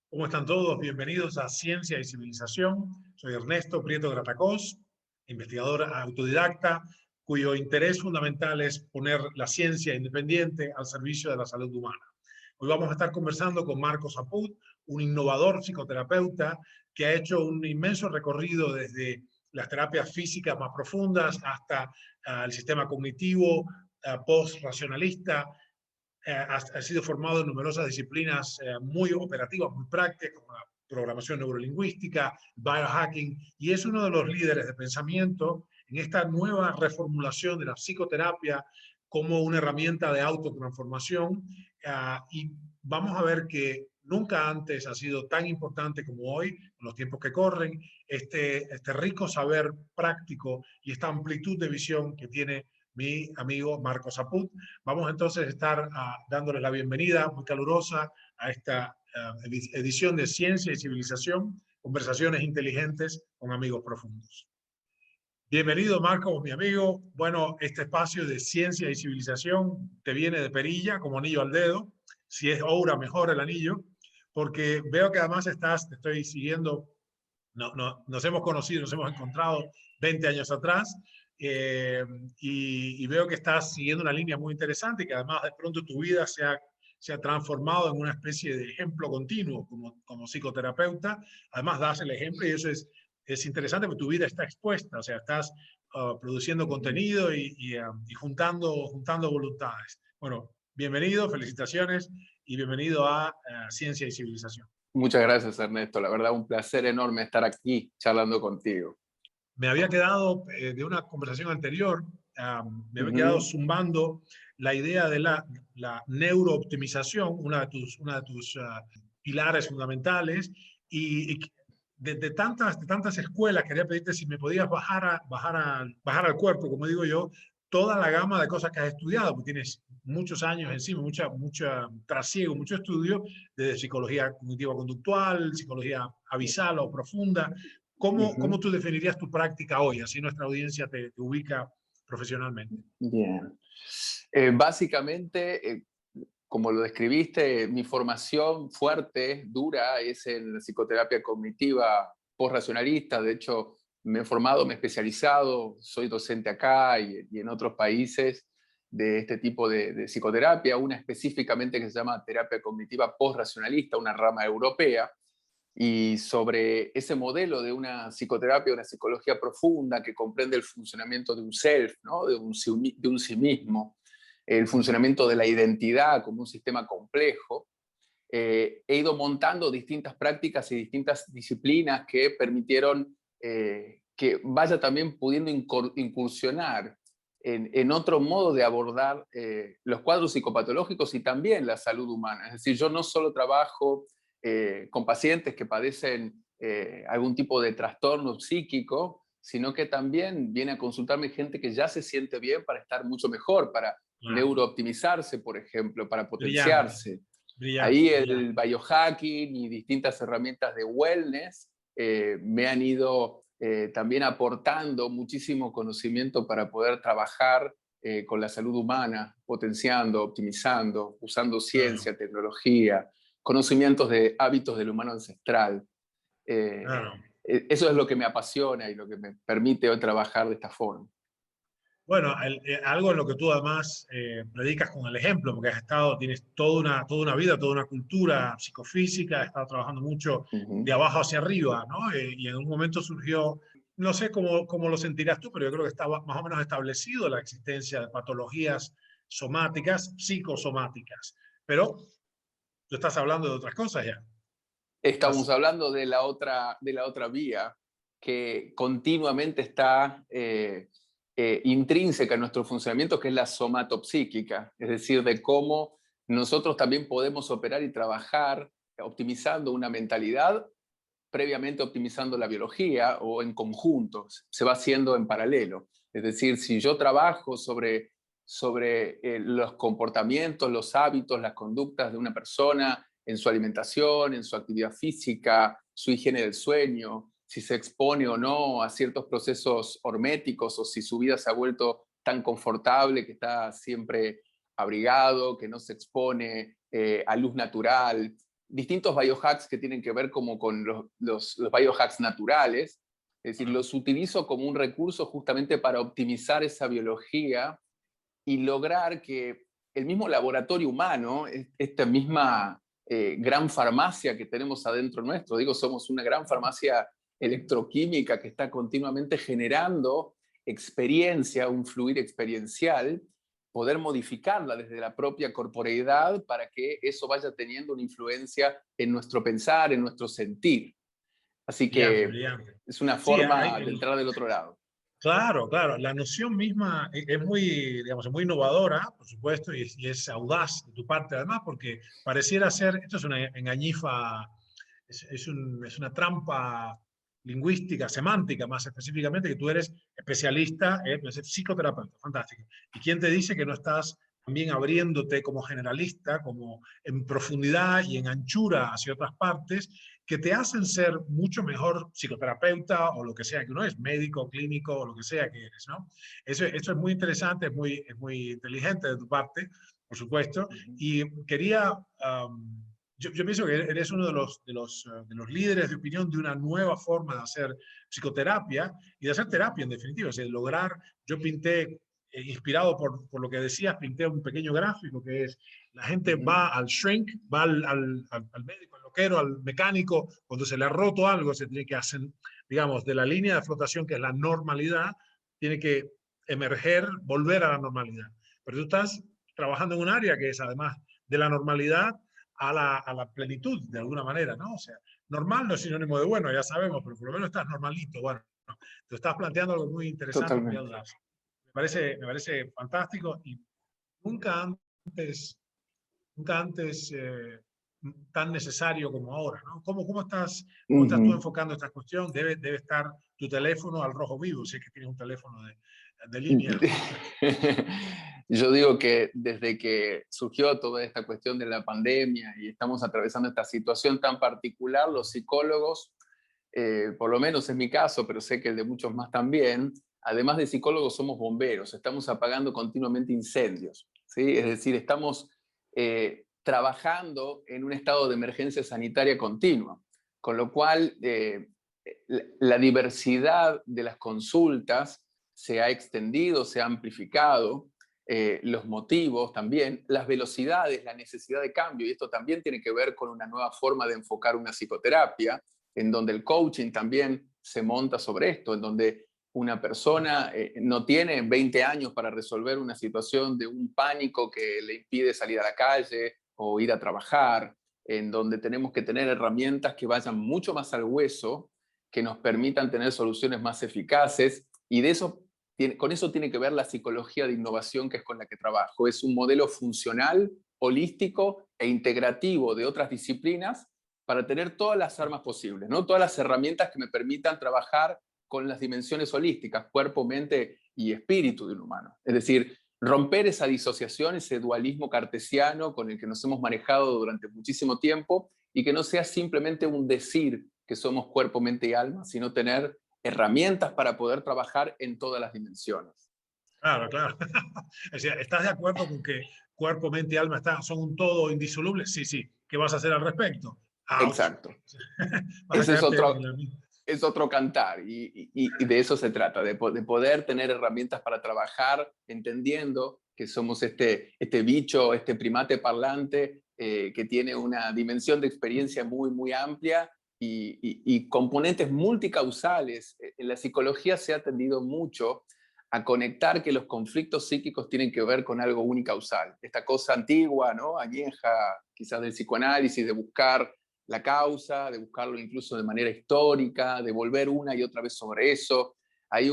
¿Cómo están todos? Bienvenidos a Ciencia y Civilización. Soy Ernesto Prieto Gratacós, investigador autodidacta, cuyo interés fundamental es poner la ciencia independiente al servicio de la salud humana. Hoy vamos a estar conversando con Marcos Apud, un innovador psicoterapeuta que ha hecho un inmenso recorrido desde las terapias físicas más profundas hasta el sistema cognitivo, post-racionalista. Ha sido formado en numerosas disciplinas muy operativas, muy prácticas, como la programación neurolingüística, biohacking, y es uno de los líderes de pensamiento en esta nueva reformulación de la psicoterapia como una herramienta de autotransformación. Y vamos a ver que nunca antes ha sido tan importante como hoy, en los tiempos que corren, este rico saber práctico y esta amplitud de visión que tiene mi amigo Marcos Apud. Vamos entonces a estar dándoles la bienvenida muy calurosa a esta edición de Ciencia y Civilización, conversaciones inteligentes con amigos profundos. Bienvenido, Marcos, mi amigo. Bueno, este espacio de Ciencia y Civilización te viene de perilla, como anillo al dedo. Si es obra, mejor el anillo, porque veo que además te estoy siguiendo, nos hemos conocido, nos hemos encontrado 20 años atrás, y veo que estás siguiendo una línea muy interesante y que además de pronto tu vida se ha transformado en una especie de ejemplo continuo como psicoterapeuta. Además das el ejemplo y eso es interesante porque tu vida está expuesta, o sea, estás produciendo contenido y juntando voluntades. Bueno, bienvenido, felicitaciones y bienvenido a Ciencia y Civilización. Muchas gracias, Ernesto. La verdad, un placer enorme estar aquí charlando contigo. Me había quedado de una conversación anterior, me había quedado zumbando la idea de la neurooptimización, una de tus pilares fundamentales, y de tantas escuelas quería pedirte si me podías bajar al cuerpo, como digo yo, toda la gama de cosas que has estudiado, porque tienes muchos años encima, mucha trasiego, mucho estudio de psicología cognitiva conductual, psicología avisal o profunda. ¿Cómo tú definirías tu práctica hoy? Así nuestra audiencia te ubica profesionalmente. Bien. Básicamente, como lo describiste, mi formación fuerte, dura, es en la psicoterapia cognitiva post-racionalista. De hecho, me he formado, me he especializado, soy docente acá y en otros países de este tipo de psicoterapia, una específicamente que se llama terapia cognitiva post-racionalista, una rama europea. Y sobre ese modelo de una psicoterapia, una psicología profunda que comprende el funcionamiento de un self, ¿no? de un sí mismo, el funcionamiento de la identidad como un sistema complejo, he ido montando distintas prácticas y distintas disciplinas que permitieron que vaya también pudiendo incursionar en otro modo de abordar los cuadros psicopatológicos y también la salud humana. Es decir, yo no solo trabajo con pacientes que padecen algún tipo de trastorno psíquico, sino que también viene a consultarme gente que ya se siente bien para estar mucho mejor, para Claro. neurooptimizarse, por ejemplo, para Brillante, potenciarse. brillante, Ahí el brillante. biohacking y distintas herramientas de wellness me han ido también aportando muchísimo conocimiento para poder trabajar con la salud humana, potenciando, optimizando, usando Claro, ciencia, tecnología, conocimientos de hábitos del humano ancestral. Eh, claro. Eso es lo que me apasiona y lo que me permite hoy trabajar de esta forma. Bueno, algo en lo que tú además predicas con el ejemplo, porque tienes toda una vida, toda una cultura psicofísica, has estado trabajando mucho de Ujú. abajo hacia arriba, ¿no? Y en un momento surgió, no sé cómo lo sentirás tú, pero yo creo que estaba más o menos establecido la existencia de patologías somáticas, psicosomáticas. Pero tú estás hablando de otras cosas ya. Estamos Estás, hablando de la otra vía que continuamente está intrínseca en nuestro funcionamiento, que es la somatopsíquica, es decir, de cómo nosotros también podemos operar y trabajar optimizando una mentalidad, previamente optimizando la biología o en conjunto, se va haciendo en paralelo. Es decir, si yo trabajo sobre los comportamientos, los hábitos, las conductas de una persona en su alimentación, en su actividad física, su higiene del sueño, si se expone o no a ciertos procesos horméticos o si su vida se ha vuelto tan confortable que está siempre abrigado, que no se expone a luz natural, distintos biohacks que tienen que ver como con los biohacks naturales. Es decir, los utilizo como un recurso justamente para optimizar esa biología y lograr que el mismo laboratorio humano, esta misma gran farmacia que tenemos adentro nuestro, digo, somos una gran farmacia electroquímica que está continuamente generando experiencia, un fluir experiencial, poder modificarla desde la propia corporeidad para que eso vaya teniendo una influencia en nuestro pensar, en nuestro sentir. Así Brillante, que brillante. es una Sí, forma de entrar del otro lado. claro, claro. La noción misma es muy, digamos, muy innovadora, por supuesto, y es audaz de tu parte, además, porque pareciera ser, esto es una engañifa, es una trampa lingüística, semántica más específicamente, que tú eres especialista, eres psicoterapeuta, fantástico. ¿Y quién te dice que no estás también abriéndote como generalista, como en profundidad y en anchura hacia otras partes, que te hacen ser mucho mejor psicoterapeuta o lo que sea que uno es, médico, clínico o lo que sea que eres, ¿no? Eso es muy interesante, es muy inteligente de tu parte, por supuesto, y quería... yo pienso que eres uno de los líderes de opinión de una nueva forma de hacer psicoterapia y de hacer terapia en definitiva. Es decir, lograr, yo pinté, inspirado por lo que decías, pinté un pequeño gráfico que es, la gente va al shrink, va al médico, al loquero, al mecánico, cuando se le ha roto algo, se tiene que hacer, digamos, de la línea de flotación, que es la normalidad, tiene que emerger, volver a la normalidad. Pero tú estás trabajando en un área que es además de la normalidad a la plenitud, de alguna manera, ¿no? O sea, normal no es sinónimo de bueno, ya sabemos, pero por lo menos estás normalito. Bueno, ¿no? Te estás planteando algo muy interesante, muy Totalmente. audaz. Me parece fantástico y nunca antes, nunca antes tan necesario como ahora, ¿no? Cómo estás tú Ujú. enfocando esta cuestión? Debe estar tu teléfono al rojo vivo, si es que tienes un teléfono de línea. Yo digo que desde que surgió toda esta cuestión de la pandemia y estamos atravesando esta situación tan particular, los psicólogos, por lo menos en mi caso, pero sé que el de muchos más también, además de psicólogos somos bomberos, estamos apagando continuamente incendios, ¿sí? Es decir, estamos trabajando en un estado de emergencia sanitaria continua, con lo cual la diversidad de las consultas se ha extendido, se ha amplificado, los motivos también, las velocidades, la necesidad de cambio, y esto también tiene que ver con una nueva forma de enfocar una psicoterapia, en donde el coaching también se monta sobre esto, en donde una persona no tiene 20 años para resolver una situación de un pánico que le impide salir a la calle o ir a trabajar, en donde tenemos que tener herramientas que vayan mucho más al hueso, que nos permitan tener soluciones más eficaces, y de eso con eso tiene que ver la psicología de innovación que es con la que trabajo. Es un modelo funcional, holístico e integrativo de otras disciplinas para tener todas las armas posibles, ¿no? Todas las herramientas que me permitan trabajar con las dimensiones holísticas, cuerpo, mente y espíritu de un humano. Es decir, romper esa disociación, ese dualismo cartesiano con el que nos hemos manejado durante muchísimo tiempo y que no sea simplemente un decir que somos cuerpo, mente y alma, sino tener herramientas para poder trabajar en todas las dimensiones. Claro, claro. O sea, ¿estás de acuerdo con que cuerpo, mente y alma son un todo indisoluble? Sí, sí. ¿Qué vas a hacer al respecto? ¡Auch! Exacto. Vas a Ese caerte en la misma. es otro cantar y de eso se trata, de poder tener herramientas para trabajar entendiendo que somos este bicho, este primate parlante que tiene una dimensión de experiencia muy, muy amplia y componentes multicausales. En la psicología se ha tendido mucho a conectar que los conflictos psíquicos tienen que ver con algo unicausal. Esta cosa antigua, ¿no? Añeja, quizás del psicoanálisis, de buscar la causa, de buscarlo incluso de manera histórica, de volver una y otra vez sobre eso. Hay,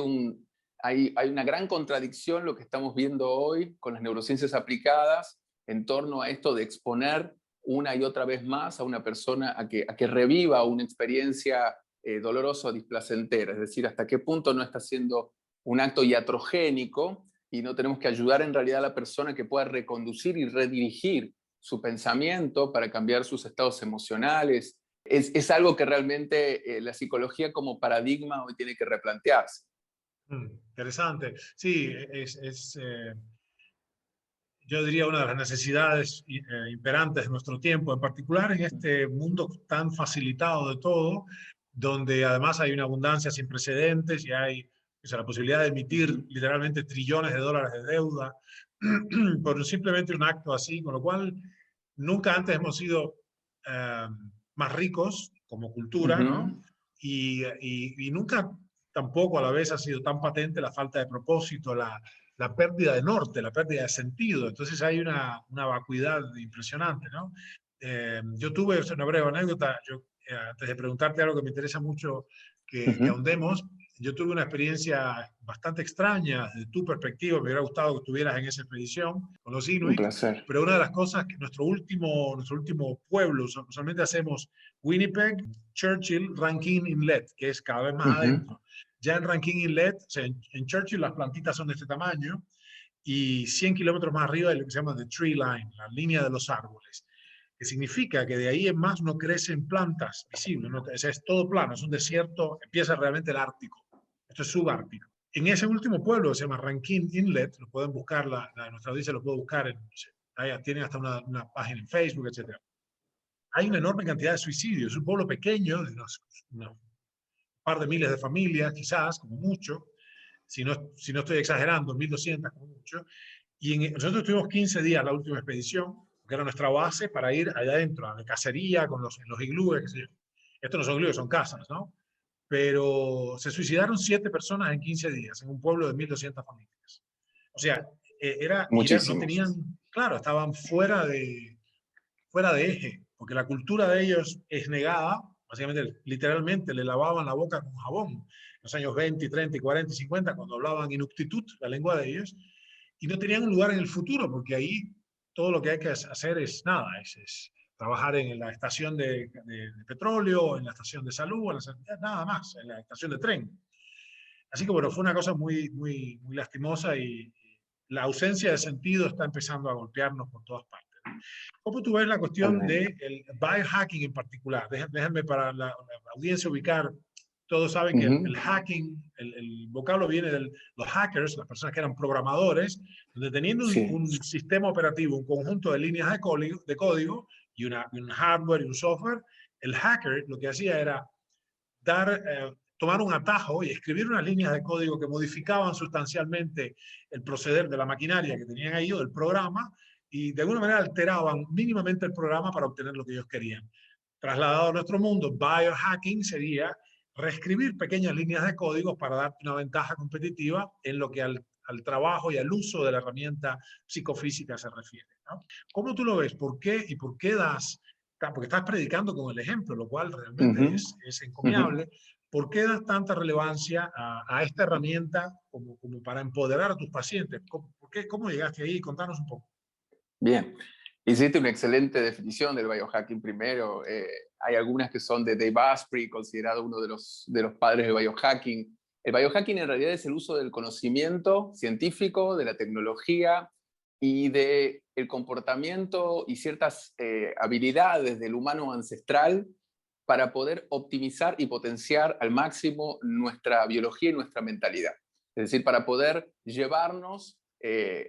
hay una gran contradicción lo que estamos viendo hoy con las neurociencias aplicadas en torno a esto de exponer una y otra vez más a una persona a que reviva una experiencia dolorosa o displacentera, es decir, hasta qué punto no está siendo un acto iatrogénico y no tenemos que ayudar en realidad a la persona que pueda reconducir y redirigir su pensamiento para cambiar sus estados emocionales. Es algo que realmente la psicología como paradigma hoy tiene que replantearse. Interesante. Sí, yo diría, una de las necesidades imperantes de nuestro tiempo, en particular en este mundo tan facilitado de todo, donde además hay una abundancia sin precedentes y hay, o sea, la posibilidad de emitir literalmente trillones de dólares de deuda por simplemente un acto así, con lo cual nunca antes hemos sido eh, más ricos como cultura, ¿no? Y nunca tampoco a la vez ha sido tan patente la falta de propósito, la pérdida de norte, la pérdida de sentido. Entonces hay una vacuidad impresionante, ¿no? Yo tuve, es una breve anécdota, yo, antes de preguntarte algo que me interesa mucho que ahondemos, yo tuve una experiencia bastante extraña desde tu perspectiva, me hubiera gustado que estuvieras en esa expedición con los Un Inuit, placer. pero una de las cosas que nuestro último pueblo, usualmente hacemos Winnipeg, Churchill, Rankin Inlet, que es cada vez más adentro. Ya en Rankin Inlet, o sea, en Churchill las plantitas son de este tamaño, y 100 kilómetros más arriba hay lo que se llama the tree line, la línea de los árboles, que significa que de ahí en más no crecen plantas visibles, ¿no? O sea, es todo plano, es un desierto, empieza realmente el Ártico, esto es subártico. En ese último pueblo que se llama Rankin Inlet, lo pueden buscar, nuestra audiencia lo puede buscar, no sé, tienen hasta una página en Facebook, etc. Hay una enorme cantidad de suicidios, es un pueblo pequeño, de un par de miles de familias, quizás, como mucho, si no estoy exagerando, 1.200 como mucho, y nosotros tuvimos 15 días la última expedición, que era nuestra base para ir allá adentro, a la cacería, en los iglúes, qué sé yo. Estos no son iglúes, son casas, ¿no? Pero se suicidaron 7 personas en 15 días, en un pueblo de 1.200 familias. O sea, no Muchísimos. tenían, claro, estaban fuera de eje, porque la cultura de ellos es negada, básicamente, literalmente le lavaban la boca con jabón en los años 20, 30, 40 y 50, cuando hablaban Inuktitut, la lengua de ellos, y no tenían un lugar en el futuro, porque ahí todo lo que hay que hacer es nada, es trabajar en la estación de petróleo, en la estación de salud, nada más, en la estación de tren. Así que bueno, fue una cosa muy lastimosa y la ausencia de sentido está empezando a golpearnos por todas partes. ¿Cómo tú ves la cuestión del biohacking en particular? Déjenme para la audiencia ubicar. Todos saben que el hacking, el vocablo viene de los hackers, las personas que eran programadores, donde teniendo un sistema operativo, un conjunto de líneas de código y un hardware y un software, el hacker lo que hacía era tomar un atajo y escribir unas líneas de código que modificaban sustancialmente el proceder de la maquinaria que tenían ahí o del programa, y de alguna manera alteraban mínimamente el programa para obtener lo que ellos querían. Trasladado a nuestro mundo, biohacking sería reescribir pequeñas líneas de código para darte una ventaja competitiva en lo que al trabajo y al uso de la herramienta psicofísica se refiere, ¿no? ¿Cómo tú lo ves? ¿Por qué y por qué das? Porque estás predicando con el ejemplo, lo cual realmente es encomiable. ¿Por qué das tanta relevancia a esta herramienta como para empoderar a tus pacientes? ¿Cómo llegaste ahí? Contanos un poco. Bien, hiciste una excelente definición del biohacking primero. Hay algunas que son de Dave Asprey, considerado uno de los padres del biohacking. El biohacking en realidad es el uso del conocimiento científico, de la tecnología y del comportamiento y ciertas habilidades del humano ancestral para poder optimizar y potenciar al máximo nuestra biología y nuestra mentalidad. Es decir, para poder llevarnos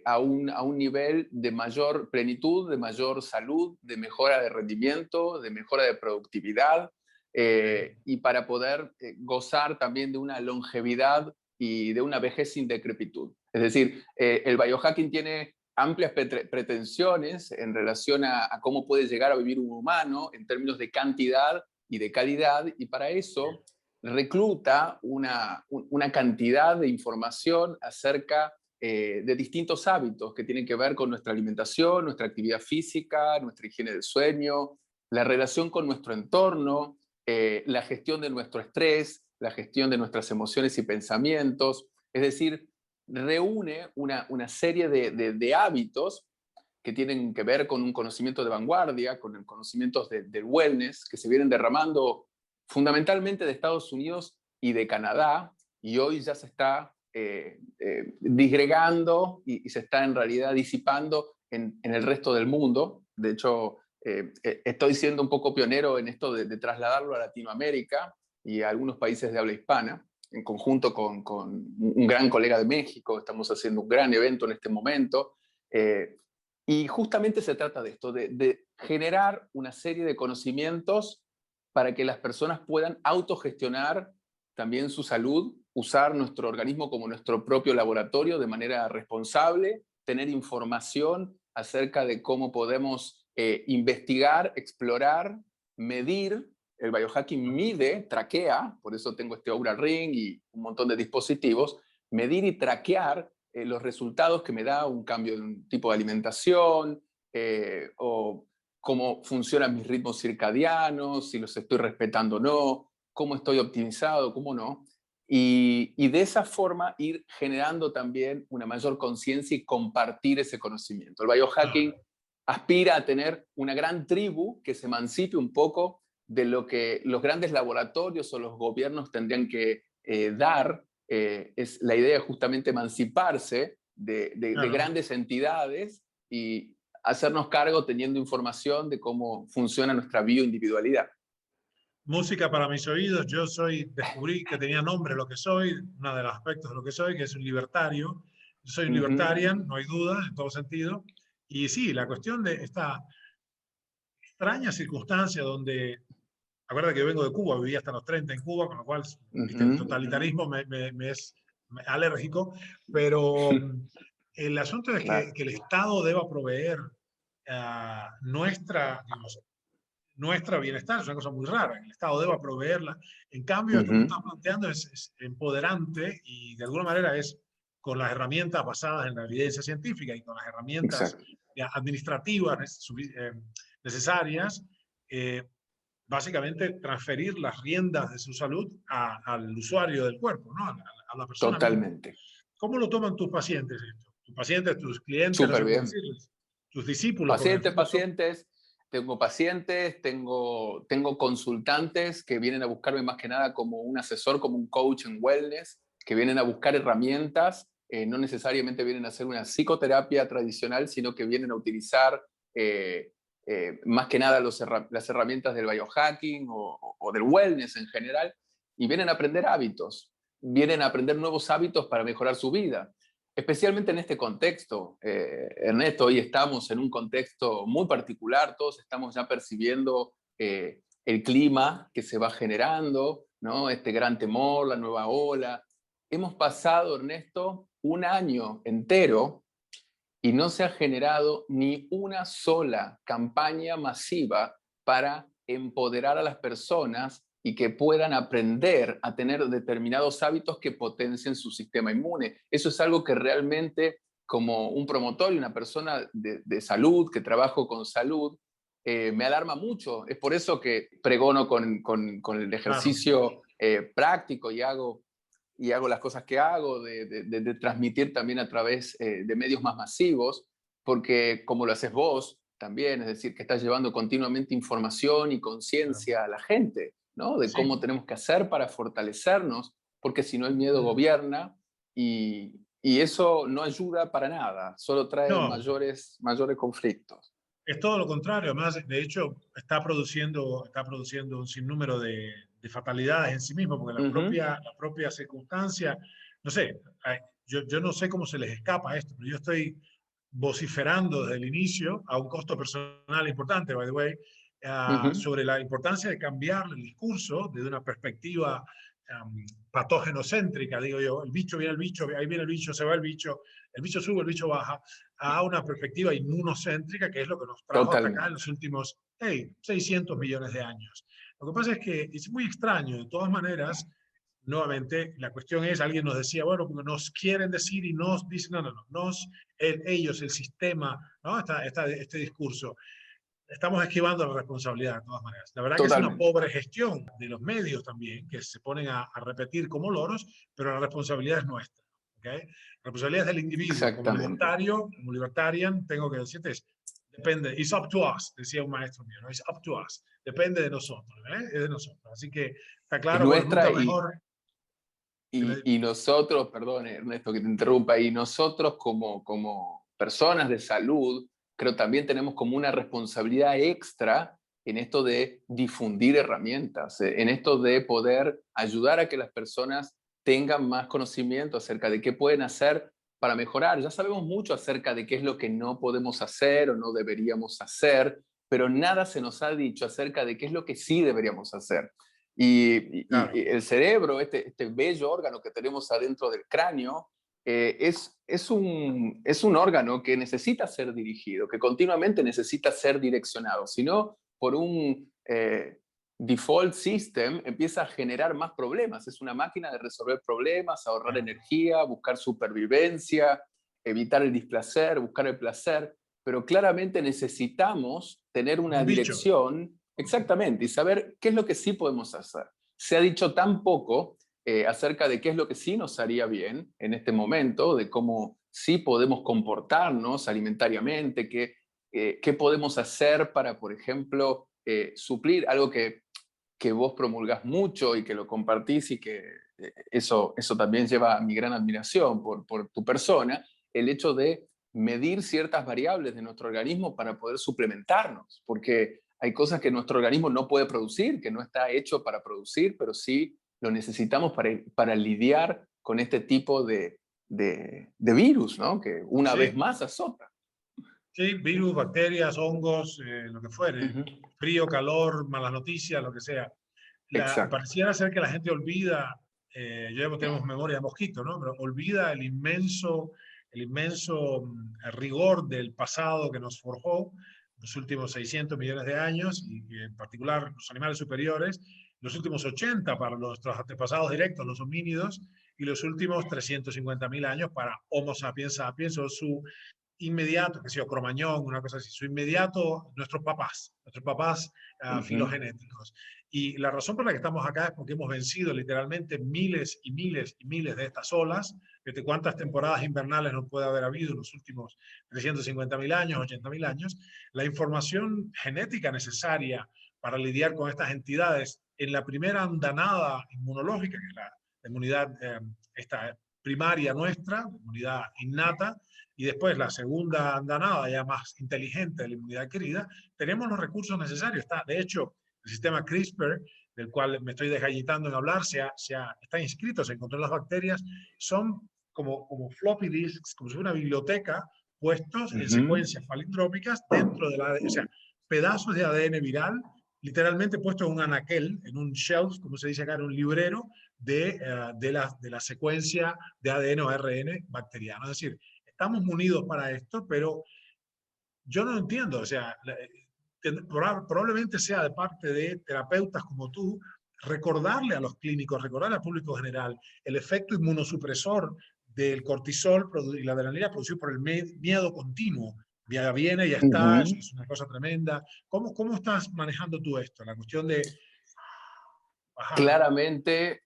a un nivel de mayor plenitud, de mayor salud, de mejora de rendimiento, de mejora de productividad, y para poder gozar también de una longevidad y de una vejez sin decrepitud. Es decir, el biohacking tiene amplias pretensiones en relación a cómo puede llegar a vivir un humano en términos de cantidad y de calidad, y para eso recluta una cantidad de información acerca de distintos hábitos que tienen que ver con nuestra alimentación, nuestra actividad física, nuestra higiene del sueño, la relación con nuestro entorno, la gestión de nuestro estrés, la gestión de nuestras emociones y pensamientos. Es decir, reúne una serie de hábitos que tienen que ver con un conocimiento de vanguardia, con conocimientos del wellness, que se vienen derramando fundamentalmente de Estados Unidos y de Canadá, y hoy ya se está disgregando y se está en realidad disipando en el resto del mundo. De hecho, estoy siendo un poco pionero en esto de trasladarlo a Latinoamérica y a algunos países de habla hispana, en conjunto con un gran colega de México. Estamos haciendo un gran evento en este momento. Y justamente se trata de esto, de generar una serie de conocimientos para que las personas puedan autogestionar también su salud, usar nuestro organismo como nuestro propio laboratorio de manera responsable, tener información acerca de cómo podemos investigar, explorar, medir. El biohacking mide, traquea, por eso tengo este Oura Ring y un montón de dispositivos, medir y traquear los resultados que me da un cambio de un tipo de alimentación, o cómo funcionan mis ritmos circadianos, si los estoy respetando o no, cómo estoy optimizado, cómo no. Y de esa forma ir generando también una mayor conciencia y compartir ese conocimiento. El biohacking aspira a tener una gran tribu que se emancipe un poco de lo que los grandes laboratorios o los gobiernos tendrían que dar. Es la idea justamente emanciparse de Claro. grandes entidades y hacernos cargo teniendo información de cómo funciona nuestra bioindividualidad. Música para mis oídos. Descubrí que tenía nombre lo que soy, uno de los aspectos de lo que soy, que es un libertario. Yo soy un Uh -huh. libertarian, no hay duda, en todo sentido. Y sí, la cuestión de esta extraña circunstancia donde, acuérdate que yo vengo de Cuba, viví hasta los 30 en Cuba, con lo cual, Uh viste, el -huh. totalitarismo me es alérgico, pero el asunto es Claro. que el Estado deba proveer nuestra, digamos, nuestra bienestar, es una cosa muy rara, el Estado deba proveerla. En cambio, Uh esto que -huh. estás planteando es empoderante y de alguna manera es con las herramientas basadas en la evidencia científica y con las herramientas Exacto. administrativas necesarias, eh, básicamente transferir las riendas de su salud al usuario del cuerpo, ¿no? A la persona misma. Totalmente. ¿Cómo lo toman tus pacientes esto? Tus pacientes, tus clientes, no sé Súper cómo bien. decirles, tus discípulos, porque en el Pacientes, fondo son... pacientes, tengo pacientes, tengo consultantes que vienen a buscarme más que nada como un asesor, como un coach en wellness, que vienen a buscar herramientas, no necesariamente vienen a hacer una psicoterapia tradicional, sino que vienen a utilizar más que nada las herramientas del biohacking o del wellness en general, y vienen a aprender hábitos, vienen a aprender nuevos hábitos para mejorar su vida. Especialmente en este contexto, Ernesto, hoy estamos en un contexto muy particular, todos estamos ya percibiendo el clima que se va generando, ¿no? Este gran temor, la nueva ola. Hemos pasado, Ernesto, un año entero y no se ha generado ni una sola campaña masiva para empoderar a las personas y que puedan aprender a tener determinados hábitos que potencien su sistema inmune. Eso es algo que realmente, como un promotor y una persona de salud, que trabajo con salud, me alarma mucho. Es por eso que pregono con el Claro. ejercicio práctico y hago las cosas que hago, de transmitir también a través de medios más masivos, porque como lo haces vos también, es decir, que estás llevando continuamente información y Claro. conciencia a la gente, ¿no? De Sí. cómo tenemos que hacer para fortalecernos, porque si no el miedo gobierna y eso no ayuda para nada, solo trae No, mayores conflictos. es todo lo contrario. Además, de hecho, está produciendo un sinnúmero de fatalidades en sí mismo, porque Uh -huh. la propia circunstancia, no sé, yo no sé cómo se les escapa esto, pero yo estoy vociferando desde el inicio, a un costo personal importante, by the way, Uh -huh. sobre la importancia de cambiar el discurso desde una perspectiva patógenocéntrica, digo yo, el bicho viene el bicho, ahí viene el bicho, se va el bicho sube, el bicho baja, a una perspectiva inmunocéntrica, que es lo que nos trajo hasta acá en Totalmente. los últimos 600 millones de años. Lo que pasa es que es muy extraño, de todas maneras, nuevamente, la cuestión es, alguien nos decía, bueno, porque nos quieren decir y nos dicen, ellos, el sistema, ¿no? Este discurso. Estamos esquivando la responsabilidad de todas maneras. La verdad que es una Totalmente. pobre gestión de los medios también, que se ponen a repetir como loros, pero la responsabilidad es nuestra. ¿Okay? La responsabilidad es del individuo. Exactamente. Como libertarian, tengo que decirte, depende, it's up to us, decía un maestro mío, ¿no? It's up to us, depende de nosotros, ¿eh? Es de nosotros. Así que está Es claro, bueno, nuestra nunca mejor. y nosotros, perdón Ernesto que te interrumpa, y nosotros como personas de salud, creo también tenemos como una responsabilidad extra en esto de difundir herramientas, en esto de poder ayudar a que las personas tengan más conocimiento acerca de qué pueden hacer para mejorar. Ya sabemos mucho acerca de qué es lo que no podemos hacer o no deberíamos hacer, pero nada se nos ha dicho acerca de qué es lo que sí deberíamos hacer. Y Claro, el cerebro, este bello órgano que tenemos adentro del cráneo, es un órgano que necesita ser dirigido, que continuamente necesita ser direccionado. Si no, por un default system empieza a generar más problemas. Es una máquina de resolver problemas, ahorrar claro. energía, buscar supervivencia, evitar el displacer, buscar el placer, pero claramente necesitamos tener Como una un bicho. dirección exactamente y saber qué es lo que sí podemos hacer. Se ha dicho tan poco acerca de qué es lo que sí nos haría bien en este momento, de cómo sí podemos comportarnos alimentariamente, qué podemos hacer para, por ejemplo, suplir algo que vos promulgás mucho y que lo compartís y que eso también lleva a mi gran admiración por tu persona, el hecho de medir ciertas variables de nuestro organismo para poder suplementarnos, porque hay cosas que nuestro organismo no puede producir, que no está hecho para producir, pero sí lo necesitamos para lidiar con este tipo de virus, ¿no? Que una vez Sí, más azota. sí, virus, bacterias, hongos, lo que fuere. Ujú. Frío, calor, malas noticias, lo que sea. Exacto. Pareciera ser que la gente olvida, tenemos memoria de mosquito, ¿no? Pero olvida el inmenso rigor del pasado que nos forjó los últimos 600 millones de años, y en particular los animales superiores, los últimos 80 para nuestros antepasados directos, los homínidos, y los últimos 350.000 años para Homo sapiens sapiens o su inmediato, que sea Cromañón, una cosa así, su inmediato, nuestros papás Ujú. filogenéticos. Y la razón por la que estamos acá es porque hemos vencido literalmente miles y miles y miles de estas olas. Desde cuántas temporadas invernales no puede haber habido en los últimos 350.000 años, 80.000 años. La información genética necesaria para lidiar con estas entidades en la primera andanada inmunológica, que es la inmunidad esta primaria nuestra, la inmunidad innata, y después la segunda andanada ya más inteligente de la inmunidad adquirida, tenemos los recursos necesarios. Está, de hecho, el sistema CRISPR, del cual me estoy desgallitando en hablar, está inscrito, se encontró en las bacterias, son como floppy disks, como si fuera una biblioteca, puestos en Ujú. secuencias palindrómicas dentro de la, o sea, pedazos de ADN viral, literalmente puestos en un anaquel, en un shelf, como se dice acá, en un librero de la secuencia de ADN o ARN bacteriano. Es decir, estamos munidos para esto, pero yo no entiendo, o sea, probablemente sea de parte de terapeutas como tú, recordarle a los clínicos, recordarle al público general el efecto inmunosupresor del cortisol y la adrenalina producido por el miedo continuo. Ya viene, ya está, Ujú. es una cosa tremenda. ¿Cómo estás manejando tú esto? La cuestión de bajar. Claramente,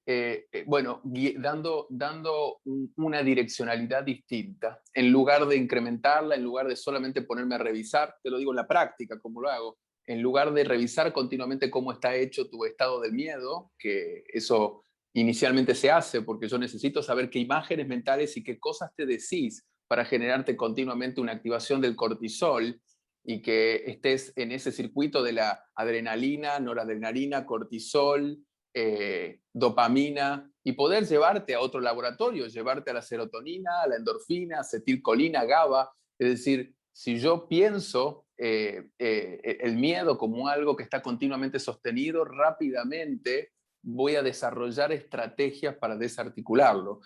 bueno, dando una direccionalidad distinta, en lugar de incrementarla, en lugar de solamente ponerme a revisar, te lo digo en la práctica, como lo hago, en lugar de revisar continuamente cómo está hecho tu estado del miedo, que eso inicialmente se hace porque yo necesito saber qué imágenes mentales y qué cosas te decís para generarte continuamente una activación del cortisol y que estés en ese circuito de la adrenalina, noradrenalina, cortisol, dopamina y poder llevarte a otro laboratorio, llevarte a la serotonina, a la endorfina, acetilcolina, GABA. Es decir, si yo pienso el miedo como algo que está continuamente sostenido, rápidamente voy a desarrollar estrategias para desarticularlo.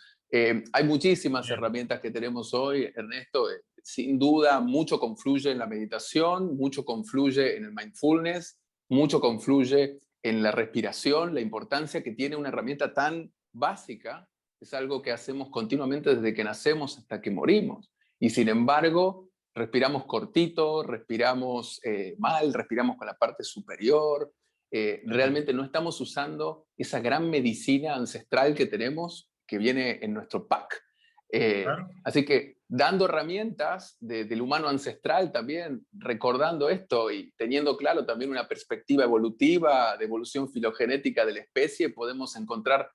Hay muchísimas Bien, herramientas que tenemos hoy, Ernesto. Sin duda, mucho confluye en la meditación, mucho confluye en el mindfulness, mucho confluye en la respiración, la importancia que tiene una herramienta tan básica, es algo que hacemos continuamente desde que nacemos hasta que morimos. Y sin embargo, respiramos cortito, respiramos mal, respiramos con la parte superior. sí, Realmente no estamos usando esa gran medicina ancestral que tenemos, que viene en nuestro pack. claro. Así que dando herramientas del humano ancestral también, recordando esto y teniendo claro también una perspectiva evolutiva, de evolución filogenética de la especie, podemos encontrar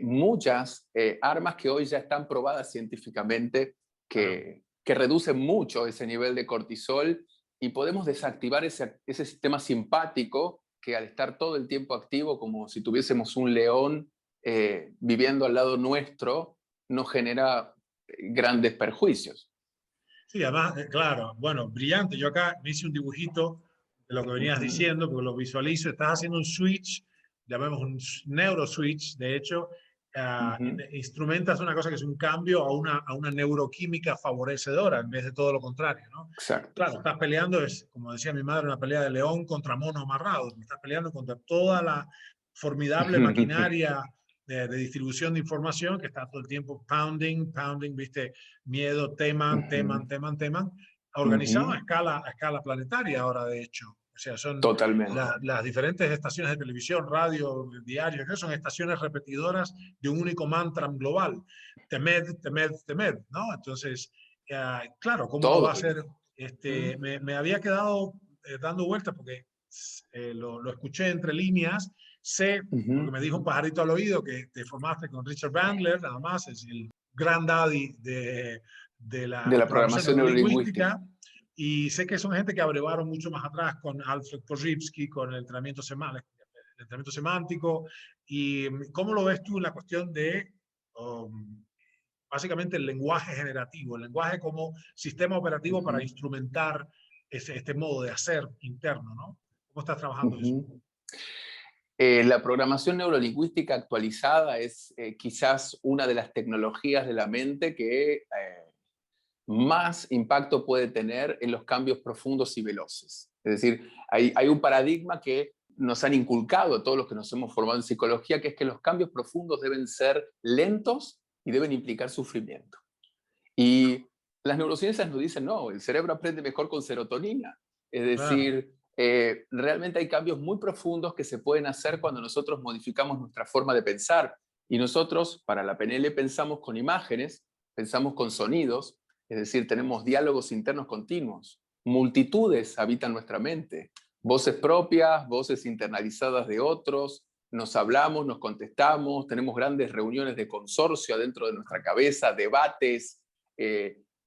muchas armas que hoy ya están probadas científicamente Claro. que reducen mucho ese nivel de cortisol y podemos desactivar ese sistema simpático que al estar todo el tiempo activo, como si tuviésemos un león viviendo al lado nuestro, nos genera grandes perjuicios. Sí, además, claro, bueno, brillante. Yo acá me hice un dibujito de lo que venías diciendo, porque lo visualizo. Estás haciendo un switch, llamemos un neuroswitch, de hecho, instrumentas una cosa que es un cambio a una neuroquímica favorecedora en vez de todo lo contrario, ¿no? Exacto. Claro, estás peleando, es, como decía mi madre, una pelea de león contra mono amarrado. Estás peleando contra toda la formidable maquinaria de distribución de información que está todo el tiempo pounding, viste, miedo, teman, organizado a escala planetaria ahora, de hecho. O sea, son Totalmente. las diferentes estaciones de televisión, radio, diarios, que son estaciones repetidoras de un único mantra global. Temed, temed, temed, ¿no? Entonces, claro, ¿cómo no va a Todo. ser? Me había quedado dando vueltas porque lo escuché entre líneas. Sé, porque me dijo un pajarito al oído, que te formaste con Richard Bandler, nada más, es el granddaddy de la programación programación neurolingüística. neurolingüística. Y sé que son gente que abrevaron mucho más atrás con Alfred Korzybski, con el entrenamiento semántico. ¿Y cómo lo ves tú en la cuestión de básicamente el lenguaje generativo, el lenguaje como sistema operativo para instrumentar este modo de hacer interno, ¿no? ¿Cómo estás trabajando eso? La programación neurolingüística actualizada es quizás una de las tecnologías de la mente que más impacto puede tener en los cambios profundos y veloces. Es decir, hay un paradigma que nos han inculcado a todos los que nos hemos formado en psicología, que es que los cambios profundos deben ser lentos y deben implicar sufrimiento. Y las neurociencias nos dicen, no, el cerebro aprende mejor con serotonina. Es decir, realmente hay cambios muy profundos que se pueden hacer cuando nosotros modificamos nuestra forma de pensar. Y nosotros, para la PNL, pensamos con imágenes, pensamos con sonidos, es decir, tenemos diálogos internos continuos. Multitudes habitan nuestra mente. Voces propias, voces internalizadas de otros, nos hablamos, nos contestamos, tenemos grandes reuniones de consorcio adentro de nuestra cabeza, debates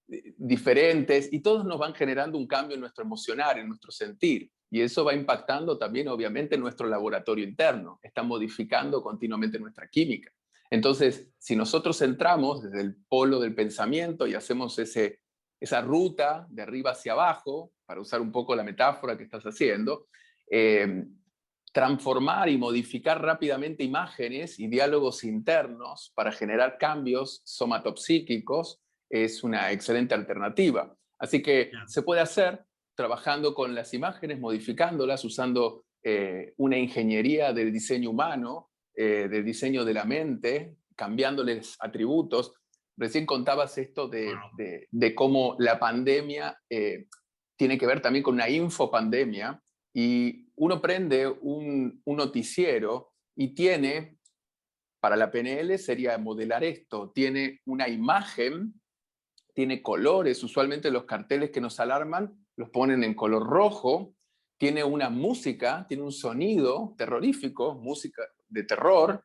diferentes, y todos nos van generando un cambio en nuestro emocionar, en nuestro sentir. Y eso va impactando también, obviamente, en nuestro laboratorio interno. Está modificando continuamente nuestra química. Entonces, si nosotros entramos desde el polo del pensamiento y hacemos esa ruta de arriba hacia abajo, para usar un poco la metáfora que estás haciendo, transformar y modificar rápidamente imágenes y diálogos internos para generar cambios somatopsíquicos es una excelente alternativa. Así que se puede hacer trabajando con las imágenes, modificándolas, usando una ingeniería del diseño humano, del diseño de la mente, cambiándoles atributos. Recién contabas esto de cómo la pandemia tiene que ver también con una infopandemia, y uno prende un noticiero y tiene, para la PNL sería modelar esto, tiene una imagen, tiene colores, usualmente los carteles que nos alarman los ponen en color rojo, tiene una música, tiene un sonido terrorífico, música de terror.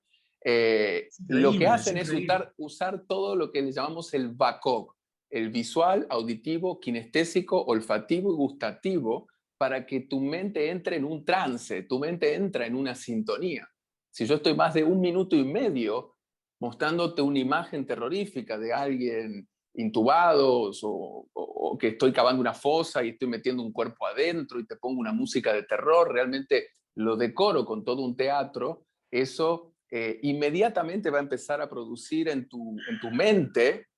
Lo que hacen es usar todo lo que le llamamos el VACOG, el visual, auditivo, kinestésico, olfativo y gustativo, para que tu mente entre en un trance, tu mente entra en una sintonía. Si yo estoy más de 1 minuto y medio mostrándote una imagen terrorífica de alguien intubados o que estoy cavando una fosa y estoy metiendo un cuerpo adentro y te pongo una música de terror, realmente lo decoro con todo un teatro, eso inmediatamente va a empezar a producir en tu mente,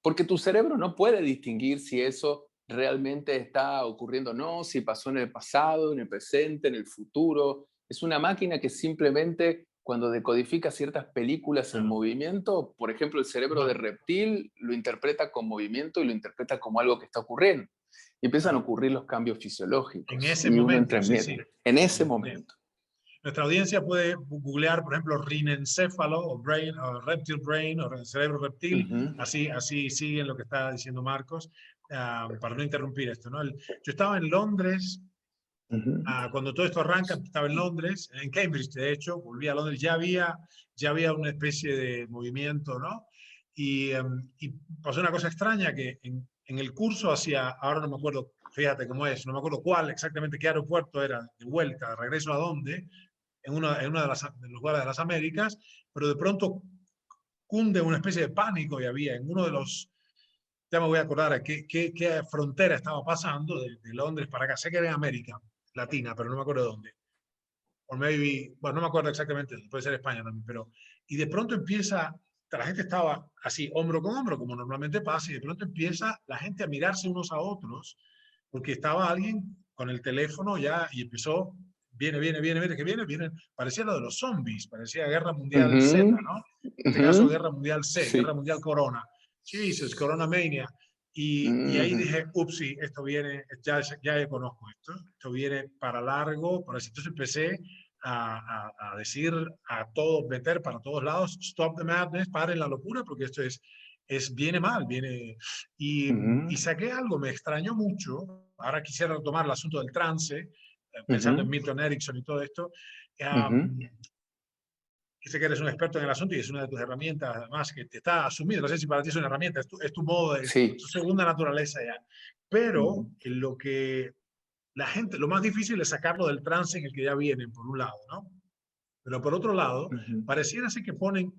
porque tu cerebro no puede distinguir si eso realmente está ocurriendo o no, si pasó en el pasado, en el presente, en el futuro. Es una máquina que simplemente, cuando decodifica ciertas películas en movimiento, por ejemplo, el cerebro de reptil lo interpreta con movimiento y lo interpreta como algo que está ocurriendo. Y empiezan a ocurrir los cambios fisiológicos. En ese y uno momento, entra en miedo. En ese momento. Nuestra audiencia puede googlear, por ejemplo, rinencéfalo o reptile brain o cerebro reptil. Así siguen lo que está diciendo Marcos, para no interrumpir esto, ¿no? Yo estaba en Londres cuando todo esto arranca, estaba en Londres, en Cambridge, de hecho, volví a Londres, ya había una especie de movimiento, ¿no? Y pasó una cosa extraña, que en el curso ahora no me acuerdo, fíjate cómo es, no me acuerdo cuál exactamente, qué aeropuerto era, de vuelta, de regreso a dónde, en una de los lugares de las Américas, pero de pronto cunde una especie de pánico, y había en uno de los ya me voy a acordar a qué frontera estaba pasando de Londres para acá. Sé que era en América Latina, pero no me acuerdo dónde. O maybe, bueno, no me acuerdo exactamente, puede ser España también, pero, y de pronto empieza, la gente estaba así, hombro con hombro, como normalmente pasa, y de pronto empieza la gente a mirarse unos a otros, porque estaba alguien con el teléfono ya y empezó, viene, parecía lo de los zombies, parecía Guerra Mundial Z, Ujú, ¿no? En este caso, ujú. Guerra Mundial C, Guerra Sí. Mundial Corona. Jesus, Corona Mania. Y ahí Ujú, dije, upsi, esto viene, ya conozco esto viene para largo, por así. Entonces empecé a decir a todos, meter para todos lados, stop the madness, paren la locura, porque esto viene mal, viene... Y ujú, saqué algo, me extrañó mucho, ahora quisiera retomar el asunto del trance, pensando en ujú, Milton Erickson y todo esto, ujú. que sé que eres un experto en el asunto y es una de tus herramientas, además, que te está asumido. No sé si para ti es una herramienta, es tu modo, es tu Sí. segunda naturaleza ya. Pero Ujú, lo que la gente, lo más difícil es sacarlo del trance en el que ya vienen, por un lado, ¿no? Pero por otro lado, ujú, pareciera ser que ponen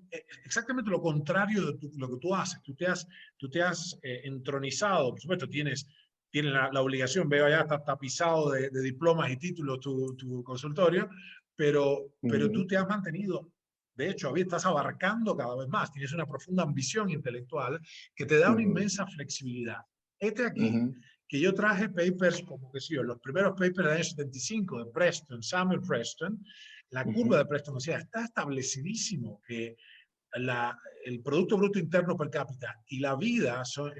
exactamente lo contrario de lo que tú haces. Tú te has entronizado, por supuesto, tienes la obligación, veo allá, está tapizado de diplomas y títulos tu consultorio, pero tú ujú, te has mantenido, de hecho, estás abarcando cada vez más, tienes una profunda ambición intelectual que te da una ujú, inmensa flexibilidad. Este aquí, ujú, que yo traje papers, como que sí, los primeros papers del año 75 de Preston, Samuel Preston, la curva ujú, de Preston, o sea, está establecidísimo que el Producto Bruto Interno per cápita y la vida son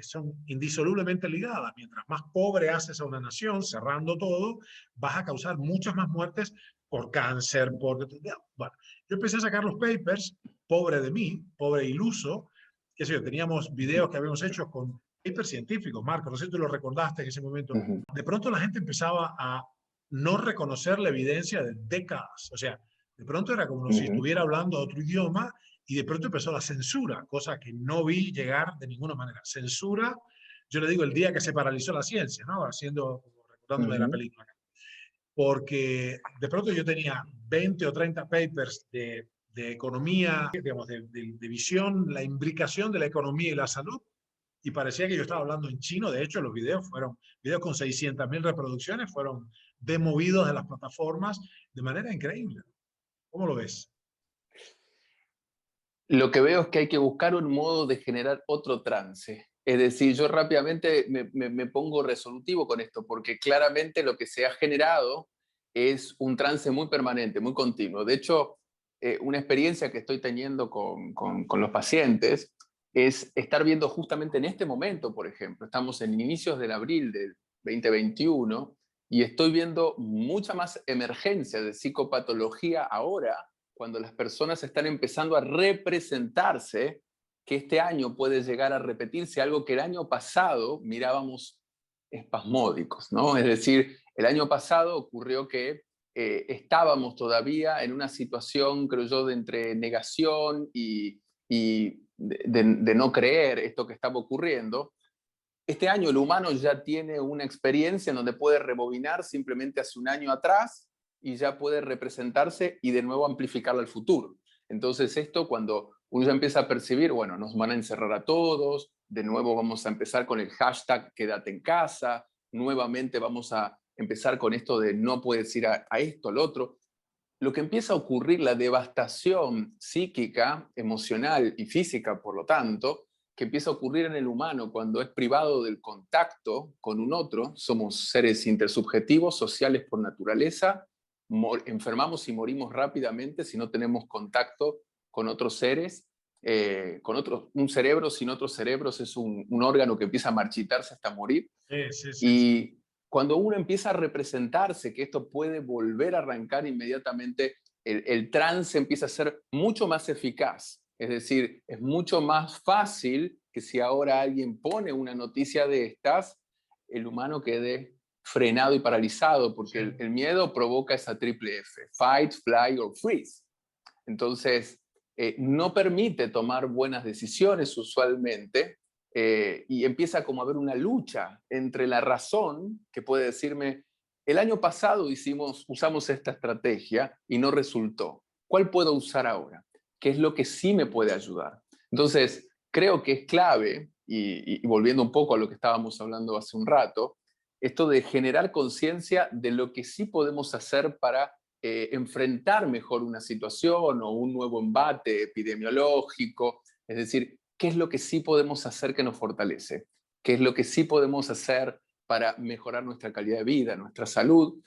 indisolublemente ligadas. Mientras más pobre haces a una nación, cerrando todo, vas a causar muchas más muertes por cáncer, por... Bueno, yo empecé a sacar los papers, pobre de mí, pobre e iluso, qué sé yo, teníamos videos que habíamos hecho con papers científicos, Marco, no sé si tú lo recordaste en ese momento. ujú, De pronto la gente empezaba a no reconocer la evidencia de décadas, o sea, de pronto era como si ujú. estuviera hablando otro idioma y de pronto empezó la censura, cosa que no vi llegar de ninguna manera. Censura, yo le digo el día que se paralizó la ciencia, ¿no? Haciendo, recordándome de la Ujú, película. Porque de pronto yo tenía 20 o 30 papers de economía, digamos, de visión, la imbricación de la economía y la salud, y parecía que yo estaba hablando en chino. De hecho, los videos fueron, videos con 600.000 reproducciones, fueron demovidos de las plataformas de manera increíble. ¿Cómo lo ves? Lo que veo es que hay que buscar un modo de generar otro trance. Es decir, yo rápidamente me pongo resolutivo con esto, porque claramente lo que se ha generado es un trance muy permanente, muy continuo. De hecho, una experiencia que estoy teniendo con los pacientes es estar viendo justamente en este momento, por ejemplo, estamos en inicios del abril del 2021 y estoy viendo mucha más emergencia de psicopatología ahora cuando las personas están empezando a representarse que este año puede llegar a repetirse algo que el año pasado mirábamos espasmódicos, ¿no? Es decir, el año pasado ocurrió que estábamos todavía en una situación, creo yo, de entre negación y de no creer esto que estaba ocurriendo. Este año el humano ya tiene una experiencia en donde puede rebobinar simplemente hace un año atrás y ya puede representarse y de nuevo amplificarlo al futuro. Entonces esto cuando uno ya empieza a percibir, bueno, nos van a encerrar a todos, de nuevo vamos a empezar con el hashtag quédate en casa, nuevamente vamos a empezar con esto de no puedes ir a esto, al otro. Lo que empieza a ocurrir, la devastación psíquica, emocional y física, por lo tanto, que empieza a ocurrir en el humano cuando es privado del contacto con un otro, somos seres intersubjetivos, sociales por naturaleza, enfermamos y morimos rápidamente si no tenemos contacto con otros seres, un cerebro sin otros cerebros es un órgano que empieza a marchitarse hasta morir, Sí, sí, sí. y cuando uno empieza a representarse que esto puede volver a arrancar inmediatamente, el trance empieza a ser mucho más eficaz. Es decir, es mucho más fácil que si ahora alguien pone una noticia de estas, el humano quede frenado y paralizado, porque Sí. el miedo provoca esa triple F, fight, fly or freeze. Entonces, no permite tomar buenas decisiones usualmente y empieza como a haber una lucha entre la razón, que puede decirme, el año pasado usamos esta estrategia y no resultó. ¿Cuál puedo usar ahora? ¿Qué es lo que sí me puede ayudar? Entonces, creo que es clave y volviendo un poco a lo que estábamos hablando hace un rato, esto de generar conciencia de lo que sí podemos hacer para enfrentar mejor una situación o un nuevo embate epidemiológico, es decir, qué es lo que sí podemos hacer que nos fortalece, qué es lo que sí podemos hacer para mejorar nuestra calidad de vida, nuestra salud,